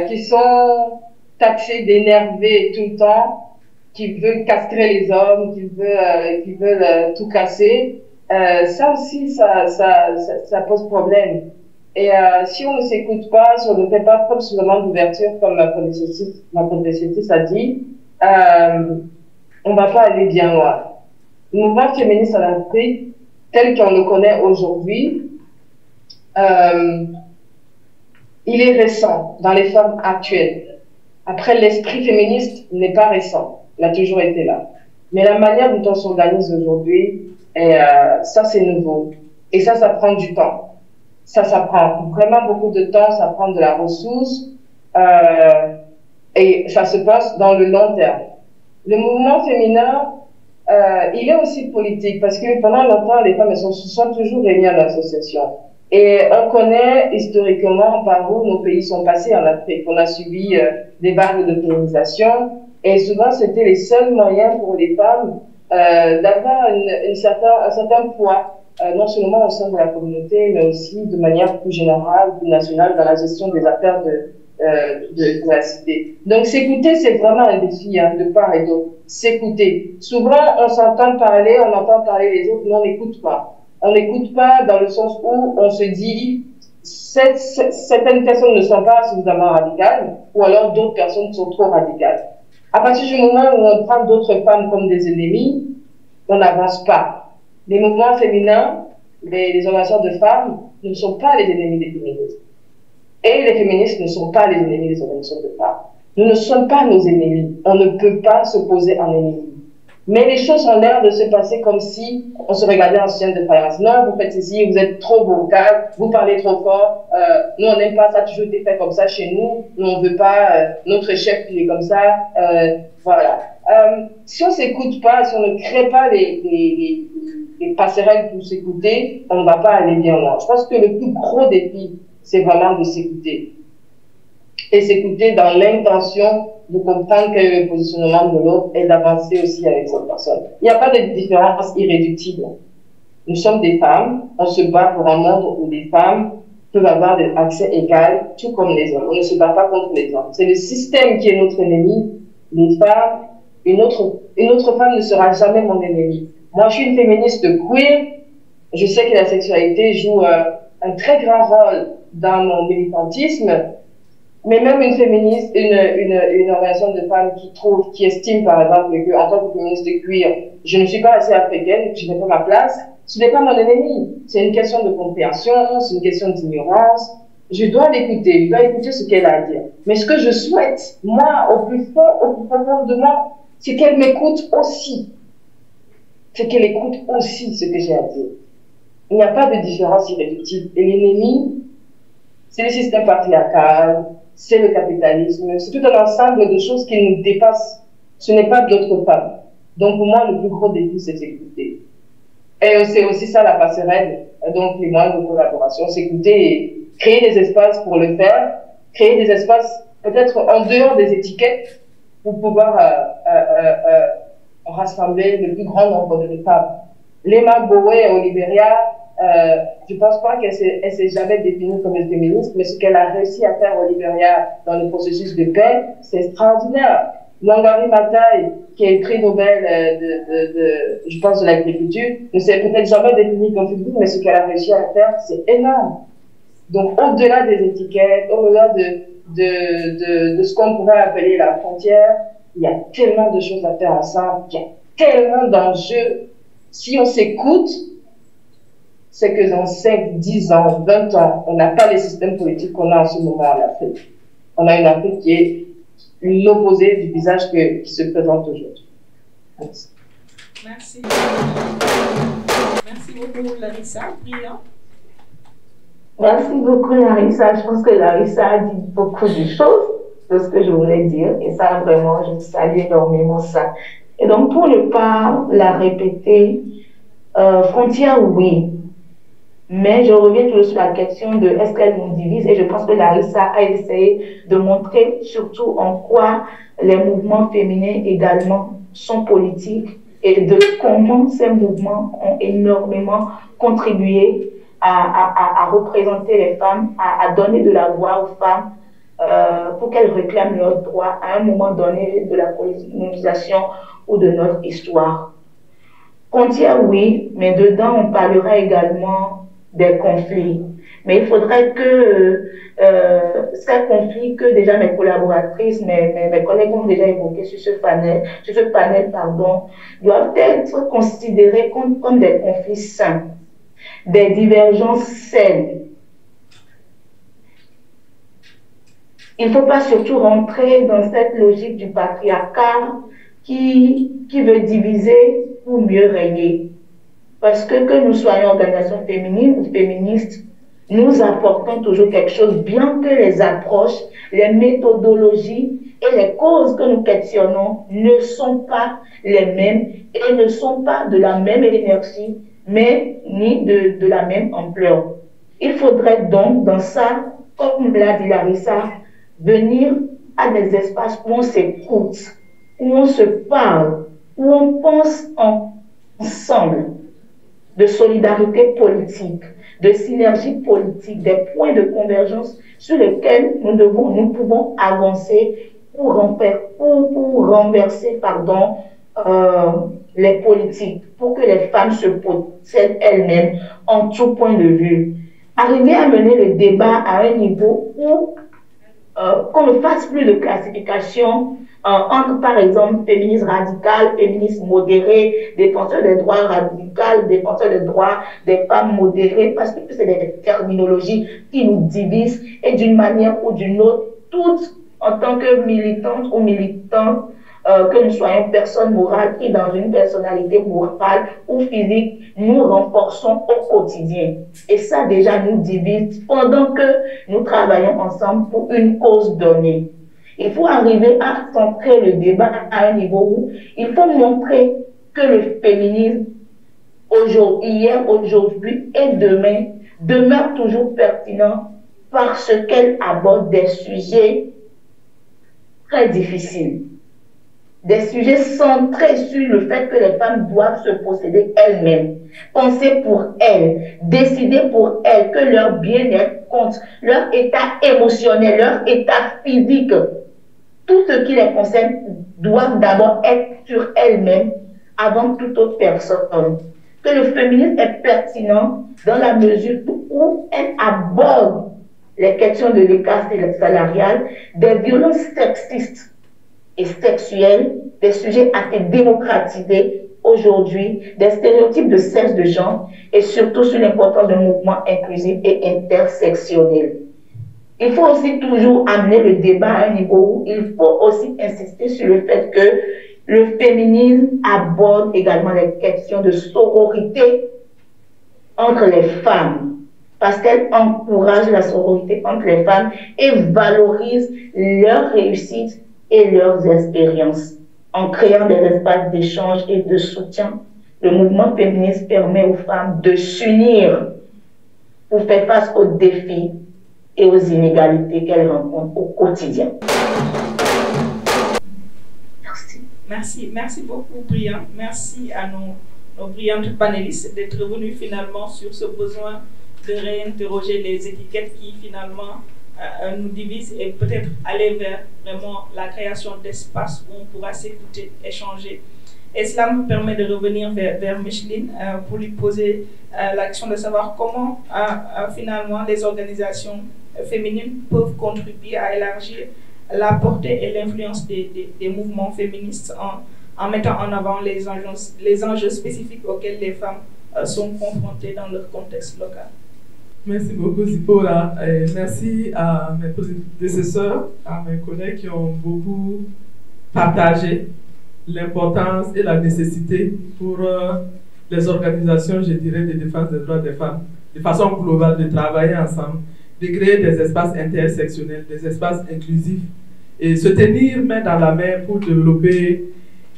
Speaker 5: qui sont taxées d'énerver tout le temps, qui veulent castrer les hommes, qui veulent tout casser, ça aussi, ça pose problème. Et si on ne s'écoute pas, si on ne fait pas preuve seulement d'ouverture, comme ma prédécesseur a dit, on ne va pas aller bien loin. Le mouvement féministe en Afrique, tel qu'on le connaît aujourd'hui, il est récent dans les formes actuelles. Après, l'esprit féministe n'est pas récent, il a toujours été là. Mais la manière dont on s'organise aujourd'hui, ça c'est nouveau. Et ça prend du temps. Ça prend vraiment beaucoup de temps, ça prend de la ressource, et ça se passe dans le long terme. Le mouvement féminin, il est aussi politique, parce que pendant longtemps, les femmes se sont toujours réunies en association. Et on connaît historiquement par où nos pays sont passés en Afrique. On a subi des vagues de féminisation, et souvent c'était les seuls moyens pour les femmes d'avoir un certain poids. Non seulement au sein de la communauté, mais aussi de manière plus générale, plus nationale, dans la gestion des affaires de la cité. Donc s'écouter, c'est vraiment un défi, hein, de part et d'autre. S'écouter. Souvent, on s'entend parler, on entend parler les autres, mais on n'écoute pas. On n'écoute pas dans le sens où on se dit certaines personnes ne sont pas suffisamment radicales, ou alors d'autres personnes sont trop radicales. À partir du moment où on prend d'autres femmes comme des ennemis, on n'avance pas. Les mouvements féminins, les organisations de femmes ne sont pas les ennemis des féministes. Et les féministes ne sont pas les ennemis des organisations de femmes. Nous ne sommes pas nos ennemis. On ne peut pas s'opposer en ennemis. Mais les choses ont l'air de se passer comme si on se regardait en situation de défaillance. Non, vous faites ceci, vous êtes trop vocal, vous parlez trop fort, nous on n'aime pas ça, toujours été fait comme ça chez nous, nous on ne veut pas notre chef qui est comme ça, voilà. Si on ne s'écoute pas, si on ne crée pas les passerelles pour s'écouter, on ne va pas aller bien loin. Je pense que le plus gros défi, c'est vraiment de s'écouter. Et s'écouter dans l'intention de comprendre quel est le positionnement de l'autre et d'avancer aussi avec cette personne. Il n'y a pas de différence irréductible. Nous sommes des femmes, on se bat pour un monde où les femmes peuvent avoir des accès égal, tout comme les hommes. On ne se bat pas contre les hommes. C'est le système qui est notre ennemi. Les femmes, une autre femme ne sera jamais mon ennemi. Moi, je suis une féministe queer. Je sais que la sexualité joue un très grand rôle dans mon militantisme. Mais même une féministe, une organisation de femmes qui estime, par exemple, que en tant que féministe queer, je ne suis pas assez africaine, je n'ai pas ma place, ce n'est pas mon ennemi. C'est une question de compréhension, c'est une question d'ignorance. Je dois l'écouter, je dois écouter ce qu'elle a à dire. Mais ce que je souhaite, moi, au plus profond de moi, c'est qu'elle m'écoute aussi. C'est qu'elle écoute aussi ce que j'ai à dire. Il n'y a pas de différence irréductible. Et l'ennemi, c'est le système patriarcal, c'est le capitalisme, c'est tout un ensemble de choses qui nous dépassent. Ce n'est pas d'autres femmes. Donc pour moi, le plus gros défi, c'est s'écouter. Et c'est aussi ça la passerelle, donc les moyens de collaboration, s'écouter et créer des espaces pour le faire, créer des espaces peut-être en dehors des étiquettes pour pouvoir rassembler le plus grand nombre de femmes. Lema Bowe au Libéria, je ne pense pas qu'elle s'est jamais définie comme une féministe, mais ce qu'elle a réussi à faire au Libéria dans le processus de paix, c'est extraordinaire. Wangari Maathai, qui est prix Nobel je pense, de l'agriculture, ne s'est peut-être jamais définie comme féministe, mais ce qu'elle a réussi à faire, c'est énorme. Donc, au-delà des étiquettes, au-delà de ce qu'on pourrait appeler la frontière, il y a tellement de choses à faire ensemble, il y a tellement d'enjeux. Si on s'écoute, c'est que dans 5, 10 ans, 20 ans, on n'a pas les systèmes politiques qu'on a en ce moment en Afrique. On a une Afrique qui est l'opposé du visage qui se présente aujourd'hui. Merci.
Speaker 1: Merci. Merci beaucoup, Larissa. Brillant.
Speaker 6: Merci beaucoup, Larissa. Je pense que Larissa a dit beaucoup de choses de ce que je voulais dire. Et ça, vraiment, je salue énormément ça. Et donc, pour ne pas la répéter, frontière, oui. Mais je reviens toujours sur la question de est-ce qu'elle nous divise, et je pense que Larissa a essayé de montrer surtout en quoi les mouvements féminins également sont politiques et de comment ces mouvements ont énormément contribué à représenter les femmes, à donner de la voix aux femmes pour qu'elles réclament leurs droits à un moment donné de la colonisation ou de notre histoire. Frontière, oui, mais dedans on parlera également des conflits. Mais il faudrait que ces conflits que déjà mes collaboratrices, mes collègues ont déjà évoqués sur ce panel, doivent être considérés comme des conflits sains, des divergences saines. Il ne faut pas surtout rentrer dans cette logique du patriarcat qui veut diviser pour mieux régner. Parce que nous soyons organisations féminines ou féministes, nous apportons toujours quelque chose, bien que les approches, les méthodologies et les causes que nous questionnons ne sont pas les mêmes et ne sont pas de la même énergie, mais ni de la même ampleur. Il faudrait donc, dans ça, comme l'a dit Larissa, venir à des espaces où on s'écoute, où on se parle, où on pense ensemble, de solidarité politique, de synergie politique, des points de convergence sur lesquels nous pouvons avancer pour renverser les politiques, pour que les femmes se possèdent elles-mêmes en tout point de vue. Arriver à mener le débat à un niveau où qu'on ne fasse plus de classification entre, par exemple, féministes radicales, féministes modérées, défenseurs des droits radicaux, défenseurs des droits des femmes modérées, parce que c'est des terminologies qui nous divisent et d'une manière ou d'une autre, toutes en tant que militantes ou militants, que nous soyons personnes morales et dans une personnalité morale ou physique, nous renforçons au quotidien. Et ça déjà nous divise pendant que nous travaillons ensemble pour une cause donnée. Il faut arriver à centrer le débat à un niveau où il faut montrer que le féminisme hier, aujourd'hui et demain demeure toujours pertinent parce qu'elle aborde des sujets très difficiles. Des sujets centrés sur le fait que les femmes doivent se posséder elles-mêmes, penser pour elles, décider pour elles, que leur bien-être compte, leur état émotionnel, leur état physique, tout ce qui les concerne doivent d'abord être sur elles-mêmes avant toute autre personne. Que le féminisme est pertinent dans la mesure où elle aborde les questions de l'écart salarial, des violences sexistes et sexuelles, des sujets assez démocratisés aujourd'hui, des stéréotypes de sexe de genre et surtout sur l'importance d'un mouvement inclusif et intersectionnel. Il faut aussi toujours amener le débat à un niveau où il faut aussi insister sur le fait que le féminisme aborde également les questions de sororité entre les femmes, parce qu'elle encourage la sororité entre les femmes et valorise leur réussite et leurs expériences. En créant des espaces d'échange et de soutien, le mouvement féministe permet aux femmes de s'unir pour faire face aux défis et aux inégalités qu'elles rencontrent au quotidien.
Speaker 1: Merci. Merci beaucoup, Brillant. Merci à nos brillantes panélistes d'être venus finalement sur ce besoin de réinterroger les étiquettes qui finalement nous divisent et peut-être aller vers vraiment la création d'espaces où on pourra s'écouter, échanger. Et cela me permet de revenir vers Micheline pour lui poser la question de savoir comment finalement les organisations féminines peuvent contribuer à élargir la portée et l'influence des mouvements féministes en mettant en avant les enjeux spécifiques auxquels les femmes sont confrontées dans leur contexte local.
Speaker 3: Merci beaucoup, Zipporah. Et merci à mes prédécesseurs, à mes collègues qui ont beaucoup partagé l'importance et la nécessité pour les organisations, je dirais, de défense des droits des femmes, de façon globale, de travailler ensemble, de créer des espaces intersectionnels, des espaces inclusifs, et se tenir main dans la main pour développer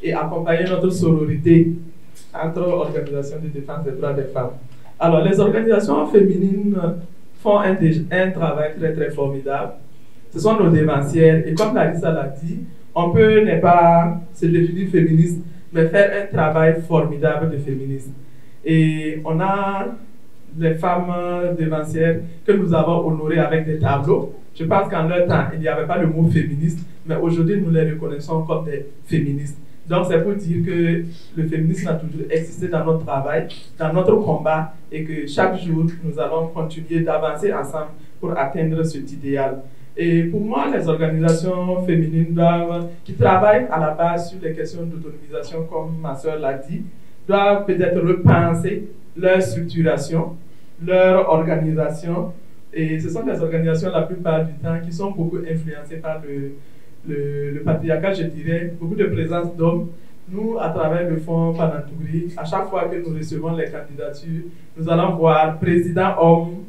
Speaker 3: et accompagner notre sororité entre organisations de défense des droits des femmes. Alors, les organisations féminines font un travail très très formidable. Ce sont nos dévancières, et comme Larissa l'a dit, on peut ne pas se définir féministe, mais faire un travail formidable de féminisme. Et on a les femmes dévancières que nous avons honorées avec des tableaux. Je pense qu'en leur temps, il n'y avait pas le mot féministe, mais aujourd'hui, nous les reconnaissons comme des féministes. Donc, c'est pour dire que le féminisme a toujours existé dans notre travail, dans notre combat, et que chaque jour, nous allons continuer d'avancer ensemble pour atteindre cet idéal. Et pour moi, les organisations féminines qui travaillent à la base sur les questions d'autonomisation, comme ma soeur l'a dit, doivent peut-être repenser leur structuration, leur organisation. Et ce sont des organisations, la plupart du temps, qui sont beaucoup influencées par le patriarcat, je dirais, beaucoup de présence d'hommes. Nous, à travers le fonds Panantouri, à chaque fois que nous recevons les candidatures, nous allons voir président homme,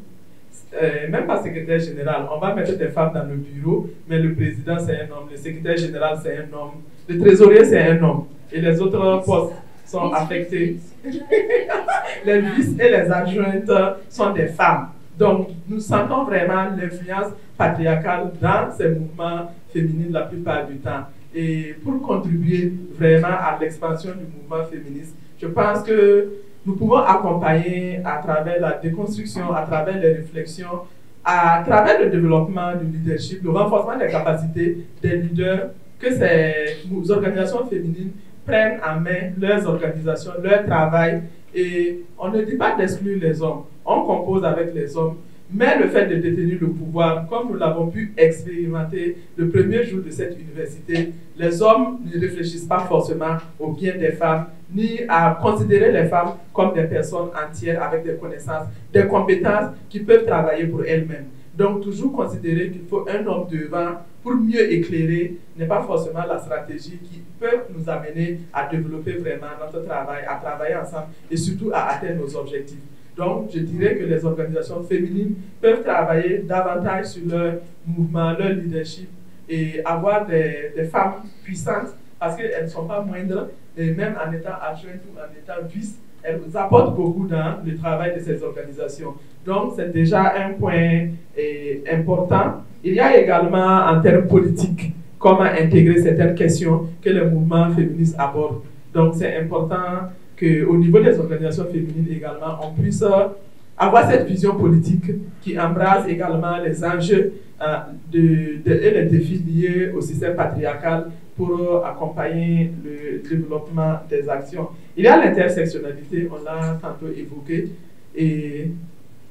Speaker 3: même pas secrétaire général. On va mettre des femmes dans le bureau, mais le président c'est un homme, le secrétaire général c'est un homme, le trésorier c'est un homme, et les autres postes sont affectés. Les vices et les adjointes sont des femmes. Donc, nous sentons vraiment l'influence patriarcale dans ces mouvements féminins la plupart du temps. Et pour contribuer vraiment à l'expansion du mouvement féministe, je pense que nous pouvons accompagner à travers la déconstruction, à travers les réflexions, à travers le développement du leadership, le renforcement des capacités des leaders, que ces organisations féminines prennent en main leurs organisations, leur travail. Et on ne dit pas d'exclure les hommes, on compose avec les hommes, mais le fait de détenir le pouvoir, comme nous l'avons pu expérimenter le premier jour de cette université, les hommes ne réfléchissent pas forcément au bien des femmes, ni à considérer les femmes comme des personnes entières avec des connaissances, des compétences qui peuvent travailler pour elles-mêmes. Donc toujours considérer qu'il faut un homme devant pour mieux éclairer n'est pas forcément la stratégie qui peut nous amener à développer vraiment notre travail, à travailler ensemble et surtout à atteindre nos objectifs. Donc, je dirais que les organisations féminines peuvent travailler davantage sur leur mouvement, leur leadership et avoir des femmes puissantes parce qu'elles ne sont pas moindres et même en étant adjointes ou en étant vice, elles apportent beaucoup dans le travail de ces organisations. Donc, c'est déjà un point important. Il y a également, en termes politiques, comment intégrer certaines questions que les mouvements féministes abordent. Donc, c'est important qu'au niveau des organisations féminines également, on puisse avoir cette vision politique qui embrasse également les enjeux et les défis liés au système patriarcal pour accompagner le développement des actions. Il y a l'intersectionnalité, on l'a tantôt évoqué, et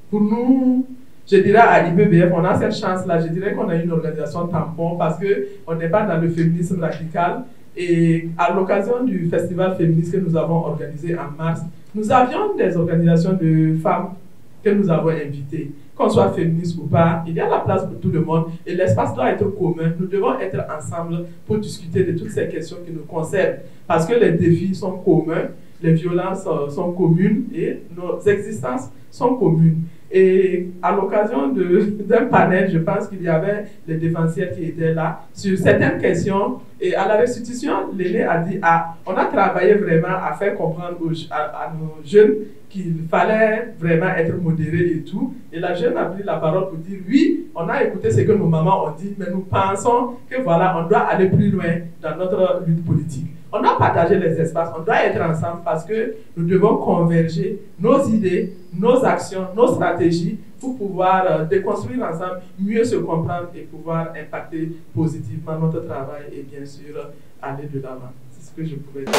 Speaker 3: pour nous, je dirais à IBBF, on a cette chance-là, je dirais qu'on a une organisation tampon parce qu'on n'est pas dans le féminisme radical. Et à l'occasion du festival féministe que nous avons organisé en mars, nous avions des organisations de femmes que nous avons invitées. Qu'on soit féministe ou pas, il y a la place pour tout le monde et l'espace doit être commun. Nous devons être ensemble pour discuter de toutes ces questions qui nous concernent. Parce que les défis sont communs, les violences sont communes et nos existences sont communes. Et à l'occasion d'un panel, je pense qu'il y avait les défenseurs qui étaient là sur certaines questions. Et à la restitution, l'aîné a dit on a travaillé vraiment à faire comprendre à nos jeunes qu'il fallait vraiment être modérés et tout. Et la jeune a pris la parole pour dire oui, on a écouté ce que nos mamans ont dit, mais nous pensons que voilà, on doit aller plus loin dans notre lutte politique. On doit partager les espaces, on doit être ensemble parce que nous devons converger nos idées, nos actions, nos stratégies pour pouvoir déconstruire ensemble, mieux se comprendre et pouvoir impacter positivement notre travail et bien sûr aller de l'avant. C'est ce que je pouvais dire.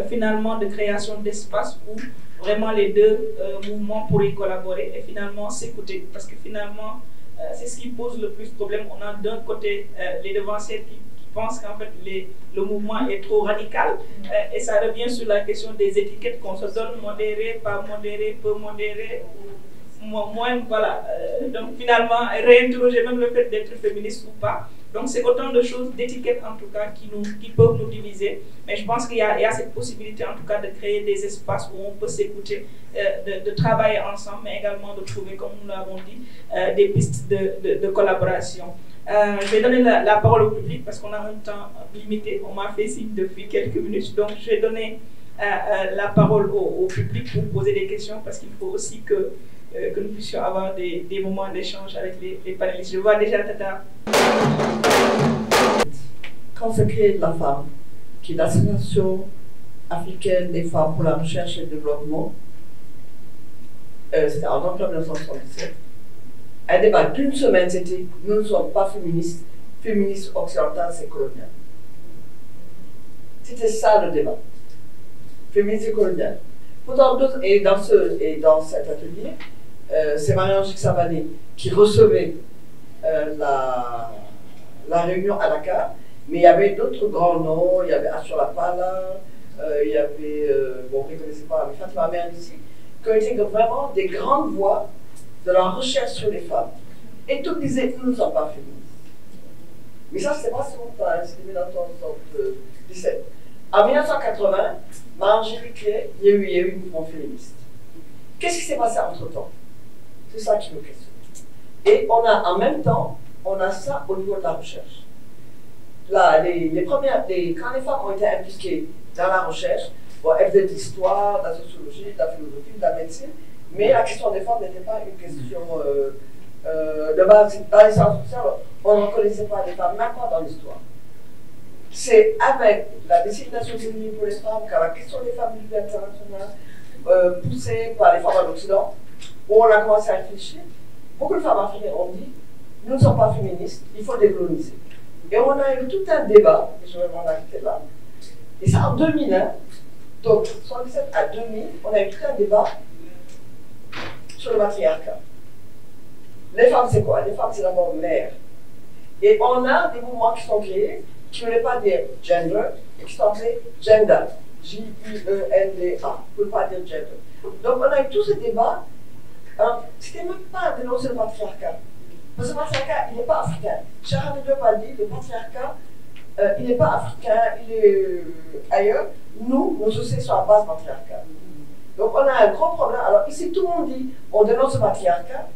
Speaker 1: Finalement, de création d'espace où vraiment les deux mouvements pourraient collaborer et finalement s'écouter. Parce que finalement, c'est ce qui pose le plus de problème. On a d'un côté les devanciers qui pensent qu'en fait le mouvement est trop radical et ça revient sur la question des étiquettes qu'on se donne, modéré, pas modéré, peu modéré, moins, voilà. Donc finalement, réinterroger même le fait d'être féministe ou pas. Donc c'est autant de choses, d'étiquettes en tout cas, qui peuvent nous diviser. Mais je pense qu'il y a cette possibilité en tout cas de créer des espaces où on peut s'écouter, de travailler ensemble, mais également de trouver, comme nous l'avons dit, des pistes de collaboration. Je vais donner la parole au public parce qu'on a un temps limité. On m'a fait signe depuis quelques minutes. Donc je vais donner la parole au public pour poser des questions parce qu'il faut aussi que nous puissions avoir des moments d'échange avec les panélistes. Je vois déjà Tata.
Speaker 8: Quand s'est créée la femme, qui est l'Association africaine des femmes pour la recherche et le développement, c'était en octobre 1977, un débat d'une semaine, c'était « Nous ne sommes pas féministes, féministes occidentales, c'est colonial ». C'était ça le débat. Féministe et colonial. Pourtant, et dans cet atelier, c'est Marianne Savani qui recevait la réunion à Dakar, mais il y avait d'autres grands noms, il y avait Ashura Pala, il y avait, bon, vous ne connaissez pas, mais Fatima Mernissi, qui ont été vraiment des grandes voix de la recherche sur les femmes. Et tout disaient, nous ne sommes pas féministes. Mais ça, c'est pas si longtemps, c'était 1977. En 1980, Angélique, il y a eu un mouvement féministe. Qu'est-ce qui s'est passé entre-temps? C'est ça qui me questionne. Et on a, en même temps, on a ça au niveau de la recherche. Là, quand les femmes ont été impliquées dans la recherche, bon, elles faisaient de l'histoire, de la sociologie, de la philosophie, de la médecine, mais la question des femmes n'était pas une question de base. Dans les sciences sociales, on ne reconnaissait pas les femmes, même pas dans l'histoire. C'est avec la désignation des Unis pour les femmes, car la question des femmes du international, poussée par les femmes en Occident, où on a commencé à réfléchir. Beaucoup de femmes africaines ont dit, nous ne sommes pas féministes, il faut décoloniser. Et on a eu tout un débat, et je vais m'en arrêter là. Et c'est en 2001, donc 1977 à 2000, on a eu tout un débat sur le matriarcat. Les femmes, c'est quoi? Les femmes, c'est d'abord mère. Et on a des mouvements qui sont créés, qui ne voulaient pas dire gender, et qui sont appelés gender. J-I-E-N-D-A. On ne peut pas dire gender. Donc on a eu tous ces débats. C'était même pas dénoncer le patriarcat. Parce que le patriarcat, il n'est pas africain. Charles Diop a dit, le patriarcat, il n'est pas africain, il est ailleurs. Nous, nos sociétés sont à base patriarcale. Donc on a un gros problème. Alors ici, tout le monde dit, on dénonce le patriarcat.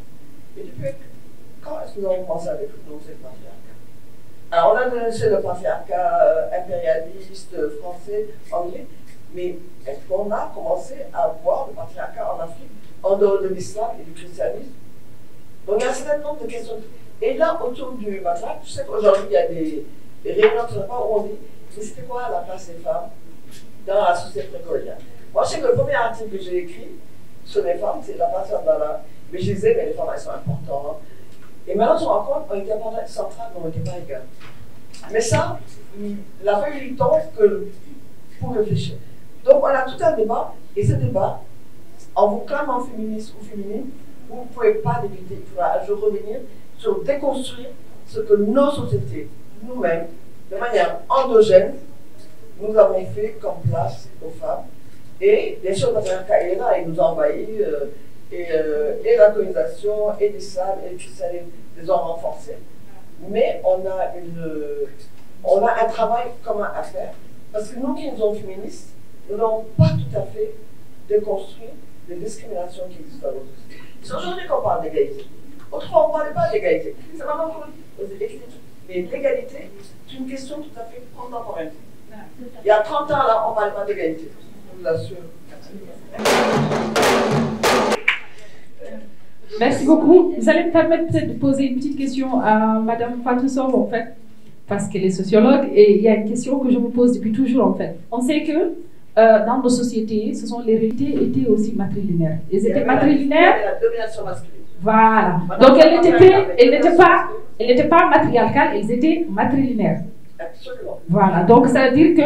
Speaker 8: Et depuis, quand est-ce que nous avons commencé à dénoncer le patriarcat? Alors on a dénoncé le patriarcat impérialiste, français, anglais. Mais est-ce qu'on a commencé à voir le patriarcat en Afrique, en dehors de l'islam et du christianisme? Donc il y a un certain nombre de questions. Et là, autour du matelas, tu sais qu'aujourd'hui, il y a des réunions de repas où on dit, mais c'était quoi la place des femmes dans la société précoloniale? Moi, je sais que le premier article que j'ai écrit sur les femmes, c'est la place dans la... Mais je disais, mais les femmes, elles sont importantes. Et maintenant, je me rends compte qu'on était importantes et centrales, mais on n'était pas égales. Mais ça, il a fallu du temps pour réfléchir. Donc on a tout un débat, et ce débat, en vous clamant féministe ou féminine, vous ne pouvez pas l'éviter. Il faudra un jour revenir sur déconstruire ce que nos sociétés, nous-mêmes, de manière endogène, nous avons fait comme place aux femmes. Et bien sûr, le patriarcat est là, il nous a envahis, et la colonisation, et l'islam, et le christianisme les ont renforcés. Mais on a un travail commun à faire, parce que nous qui nous sommes féministes, nous n'avons pas tout à fait déconstruit les discriminations qui existent dans notre société. C'est aujourd'hui qu'on parle d'égalité. Autrefois, on ne parlait pas d'égalité. C'est vraiment mais l'égalité, c'est une question tout à fait contemporaine. Il y a 30 ans, là, on ne parlait pas d'égalité. Je vous l'assure.
Speaker 9: Merci beaucoup. Vous allez me permettre de poser une petite question à Madame Fatou Sow, en fait, parce qu'elle est sociologue, et il y a une question que je me pose depuis toujours, en fait. On sait que dans nos sociétés, les réalités étaient aussi matrilinéaires. Elles étaient matrilinéaires.
Speaker 8: La domination masculine.
Speaker 9: Voilà. Donc elles n'étaient pas matriarcales, elles étaient matrilinéaires.
Speaker 8: Absolument.
Speaker 9: Voilà. Donc ça veut dire que...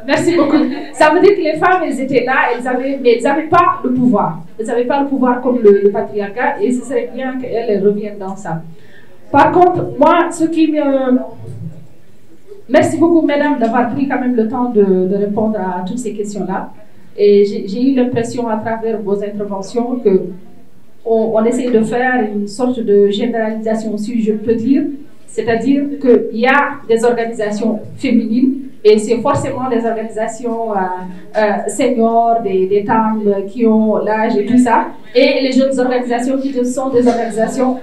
Speaker 9: Merci beaucoup. Ça veut dire que les femmes, elles étaient là, mais elles n'avaient pas le pouvoir. Elles n'avaient pas le pouvoir comme le patriarcat, et ce serait bien qu'elles reviennent dans ça. Par contre, moi, ce qui me... Merci beaucoup, mesdames, d'avoir pris quand même le temps de répondre à toutes ces questions-là. Et j'ai eu l'impression, à travers vos interventions, que on essaie de faire une sorte de généralisation, si je peux dire, c'est-à-dire qu'il y a des organisations féminines et c'est forcément des organisations seniors, des femmes qui ont l'âge et tout ça, et les jeunes organisations qui sont des organisations,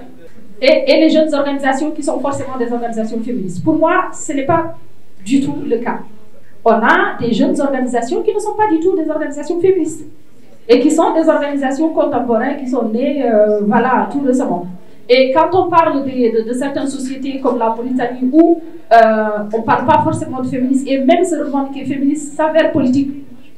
Speaker 9: et les jeunes organisations qui sont forcément des organisations féministes. Pour moi, ce n'est pas du tout le cas. On a des jeunes organisations qui ne sont pas du tout des organisations féministes et qui sont des organisations contemporaines qui sont nées voilà, tout récemment. Et quand on parle de certaines sociétés comme la Mauritanie où on ne parle pas forcément de féminisme et même se revendiquer féministe s'avère politique.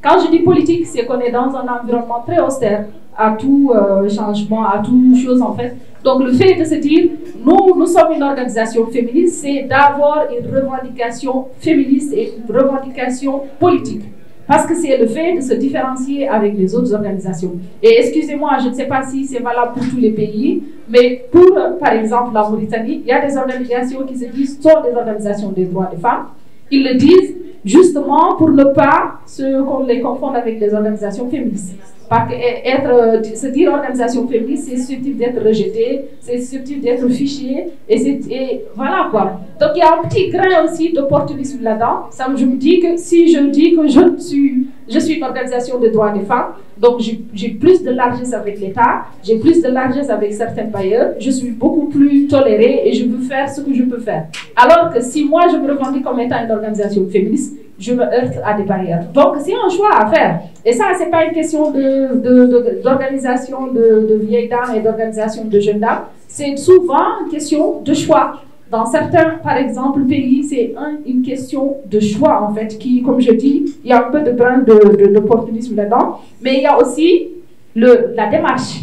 Speaker 9: Quand je dis politique, c'est qu'on est dans un environnement très austère à tout changement, à toute chose en fait. Donc le fait de se dire, nous sommes une organisation féministe, c'est d'avoir une revendication féministe et une revendication politique. Parce que c'est le fait de se différencier avec les autres organisations. Et excusez-moi, je ne sais pas si c'est valable pour tous les pays, mais pour, par exemple, la Mauritanie, il y a des organisations qui se disent sont des organisations des droits des femmes. Ils le disent justement pour ne pas qu'on les confonde avec des organisations féministes. Parce que se dire organisation féministe, c'est susceptible d'être rejeté, c'est susceptible d'être fiché, et voilà quoi. Donc il y a un petit grain aussi d'opportunisme là-dedans. Je me dis que si je dis que je suis une organisation de droits des femmes, donc j'ai plus de largesse avec l'État, j'ai plus de largesse avec certains bailleurs, je suis beaucoup plus tolérée et je veux faire ce que je peux faire. Alors que si moi je me revendique comme étant une organisation féministe, je me heurte à des barrières. Donc c'est un choix à faire. Et ça, c'est pas une question d'organisation de vieilles dames et d'organisation de jeunes dames. C'est souvent une question de choix. Dans certains, par exemple, pays, c'est une question de choix, en fait, qui, comme je dis, il y a un peu de brin d'opportunisme là-dedans. Mais il y a aussi la démarche.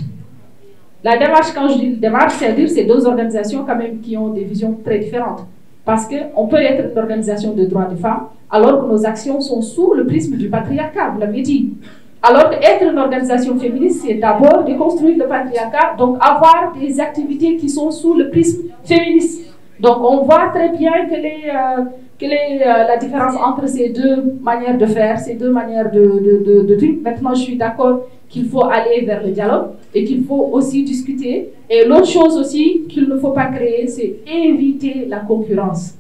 Speaker 9: La démarche, quand je dis démarche, c'est-à-dire c'est deux organisations quand même qui ont des visions très différentes. Parce qu'on peut être une organisation de droits des femmes, alors que nos actions sont sous le prisme du patriarcat, vous l'avez dit. Alors qu'être une organisation féministe, c'est d'abord déconstruire le patriarcat, donc avoir des activités qui sont sous le prisme féministe. Donc on voit très bien quelle est la différence entre ces deux manières de faire, ces deux manières de trucs. Maintenant, je suis d'accord qu'il faut aller vers le dialogue et qu'il faut aussi discuter. Et l'autre chose aussi qu'il ne faut pas créer, c'est éviter la concurrence.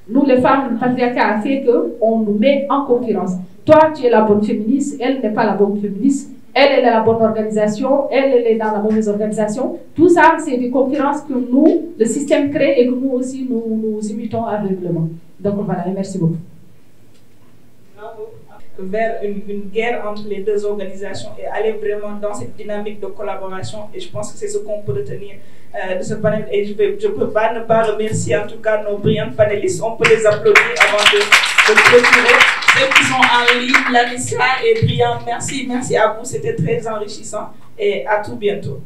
Speaker 9: Nous, les femmes, le patriarcat a fait qu'on nous met en concurrence. Toi, tu es la bonne féministe, elle n'est pas la bonne féministe. Elle est la bonne organisation, elle est dans la mauvaise organisation. Tout ça, c'est des concurrences que nous, le système crée et que nous aussi, nous imitons aveuglément. Donc voilà, merci beaucoup.
Speaker 1: Vers une guerre entre les deux organisations et aller vraiment dans cette dynamique de collaboration. Et je pense que c'est ce qu'on peut retenir de ce panel. Et je ne peux pas ne pas remercier en tout cas nos brillantes panélistes. On peut les applaudir avant de clôturer. Ceux qui sont en ligne, Larissa et Brian, merci à vous. C'était très enrichissant et à tout bientôt.